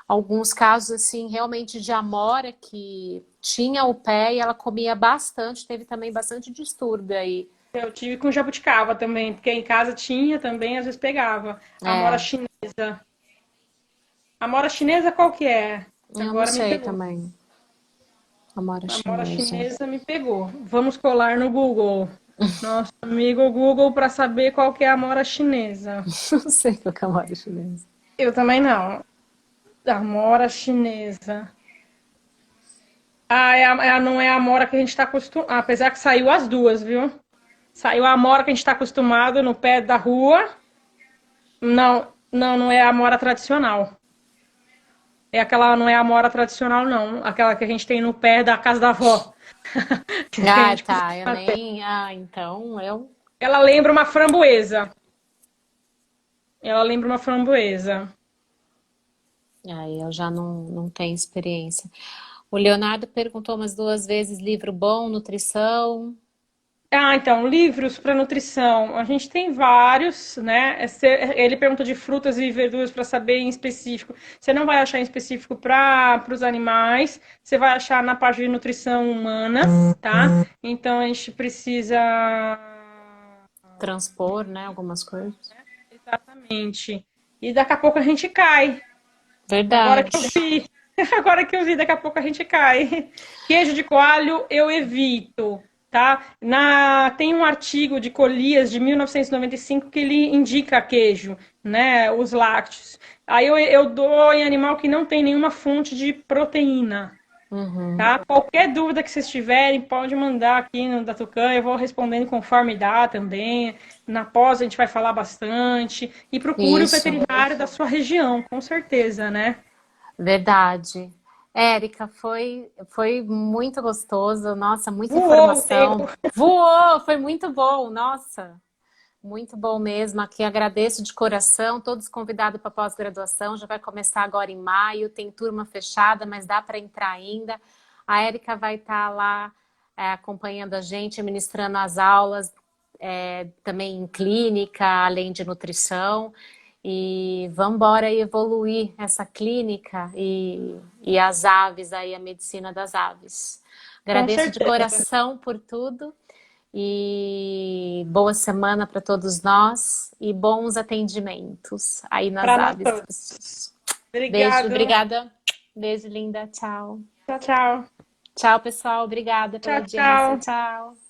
[SPEAKER 2] alguns casos assim, realmente de amora que tinha o pé e ela comia bastante, teve também bastante distúrbio aí.
[SPEAKER 1] Eu tive com jabuticaba também, porque em casa tinha também, às vezes pegava. Amora
[SPEAKER 2] É,
[SPEAKER 1] chinesa. Amora chinesa qual que é?
[SPEAKER 2] eu não
[SPEAKER 1] Agora me
[SPEAKER 2] sei
[SPEAKER 1] pegou.
[SPEAKER 2] também. Amora
[SPEAKER 1] Amora
[SPEAKER 2] chinesa.
[SPEAKER 1] chinesa me pegou. Vamos colar no Google. Nosso amigo Google para saber qual que é a amora chinesa.
[SPEAKER 2] Não sei o que é amora chinesa.
[SPEAKER 1] Eu também não. Amora chinesa. Não é a amora que a gente está acostumado. Apesar que saiu as duas, viu? Saiu a amora que a gente está acostumado no pé da rua. Não, não é a amora tradicional. Não é a amora tradicional, não. Aquela que a gente tem no pé da casa da avó. Que a
[SPEAKER 2] Ah,
[SPEAKER 1] gente
[SPEAKER 2] tá. Eu
[SPEAKER 1] costuma ter.
[SPEAKER 2] nem. Ah, então eu.
[SPEAKER 1] Ela lembra uma framboesa. Ela lembra uma framboesa.
[SPEAKER 2] Aí eu já não tenho experiência. O Leonardo perguntou umas duas vezes: livro bom, nutrição.
[SPEAKER 1] Então, livros para nutrição. A gente tem vários, né? Ele pergunta de frutas e verduras para saber em específico. Você não vai achar em específico para os animais, você vai achar na parte de nutrição humana, tá? Então, a gente precisa.
[SPEAKER 2] Transpor, né? Algumas coisas.
[SPEAKER 1] Exatamente. E daqui a pouco a gente cai. Agora que eu
[SPEAKER 2] Verdade.
[SPEAKER 1] vi. Agora que eu vi, daqui a pouco a gente cai. Queijo de coalho eu evito, tá? Tem um artigo de Colias de 1995 que ele indica queijo, né? Os lácteos. Aí eu dou em animal que não tem nenhuma fonte de proteína,
[SPEAKER 2] Uhum.
[SPEAKER 1] tá? Qualquer dúvida que vocês tiverem, pode mandar aqui no da Tucan, eu vou respondendo conforme dá também. Na pós a gente vai falar bastante. E procure o
[SPEAKER 2] Isso.
[SPEAKER 1] veterinário da sua região, com certeza, né?
[SPEAKER 2] Verdade. Érica, foi muito gostoso, nossa, muita
[SPEAKER 1] Voou o tempo.
[SPEAKER 2] informação. Voou, foi muito bom, nossa, muito bom mesmo. Aqui agradeço de coração, todos convidados para pós-graduação, já vai começar agora em maio, tem turma fechada, mas dá para entrar ainda. A Érica vai estar lá acompanhando a gente, ministrando as aulas, também em clínica, além de nutrição. E vamos embora evoluir essa clínica e as aves aí, a medicina das aves.
[SPEAKER 1] Com
[SPEAKER 2] Agradeço de
[SPEAKER 1] certeza.
[SPEAKER 2] coração por tudo e boa semana para todos nós e bons atendimentos aí nas
[SPEAKER 1] Para nós
[SPEAKER 2] aves.
[SPEAKER 1] todos.
[SPEAKER 2] Beijo,
[SPEAKER 1] Obrigado.
[SPEAKER 2] obrigada. Beijo, linda. Tchau.
[SPEAKER 1] Tchau, tchau.
[SPEAKER 2] Tchau, pessoal. Obrigada pela
[SPEAKER 1] Tchau,
[SPEAKER 2] audiência.
[SPEAKER 1] tchau.
[SPEAKER 2] Tchau.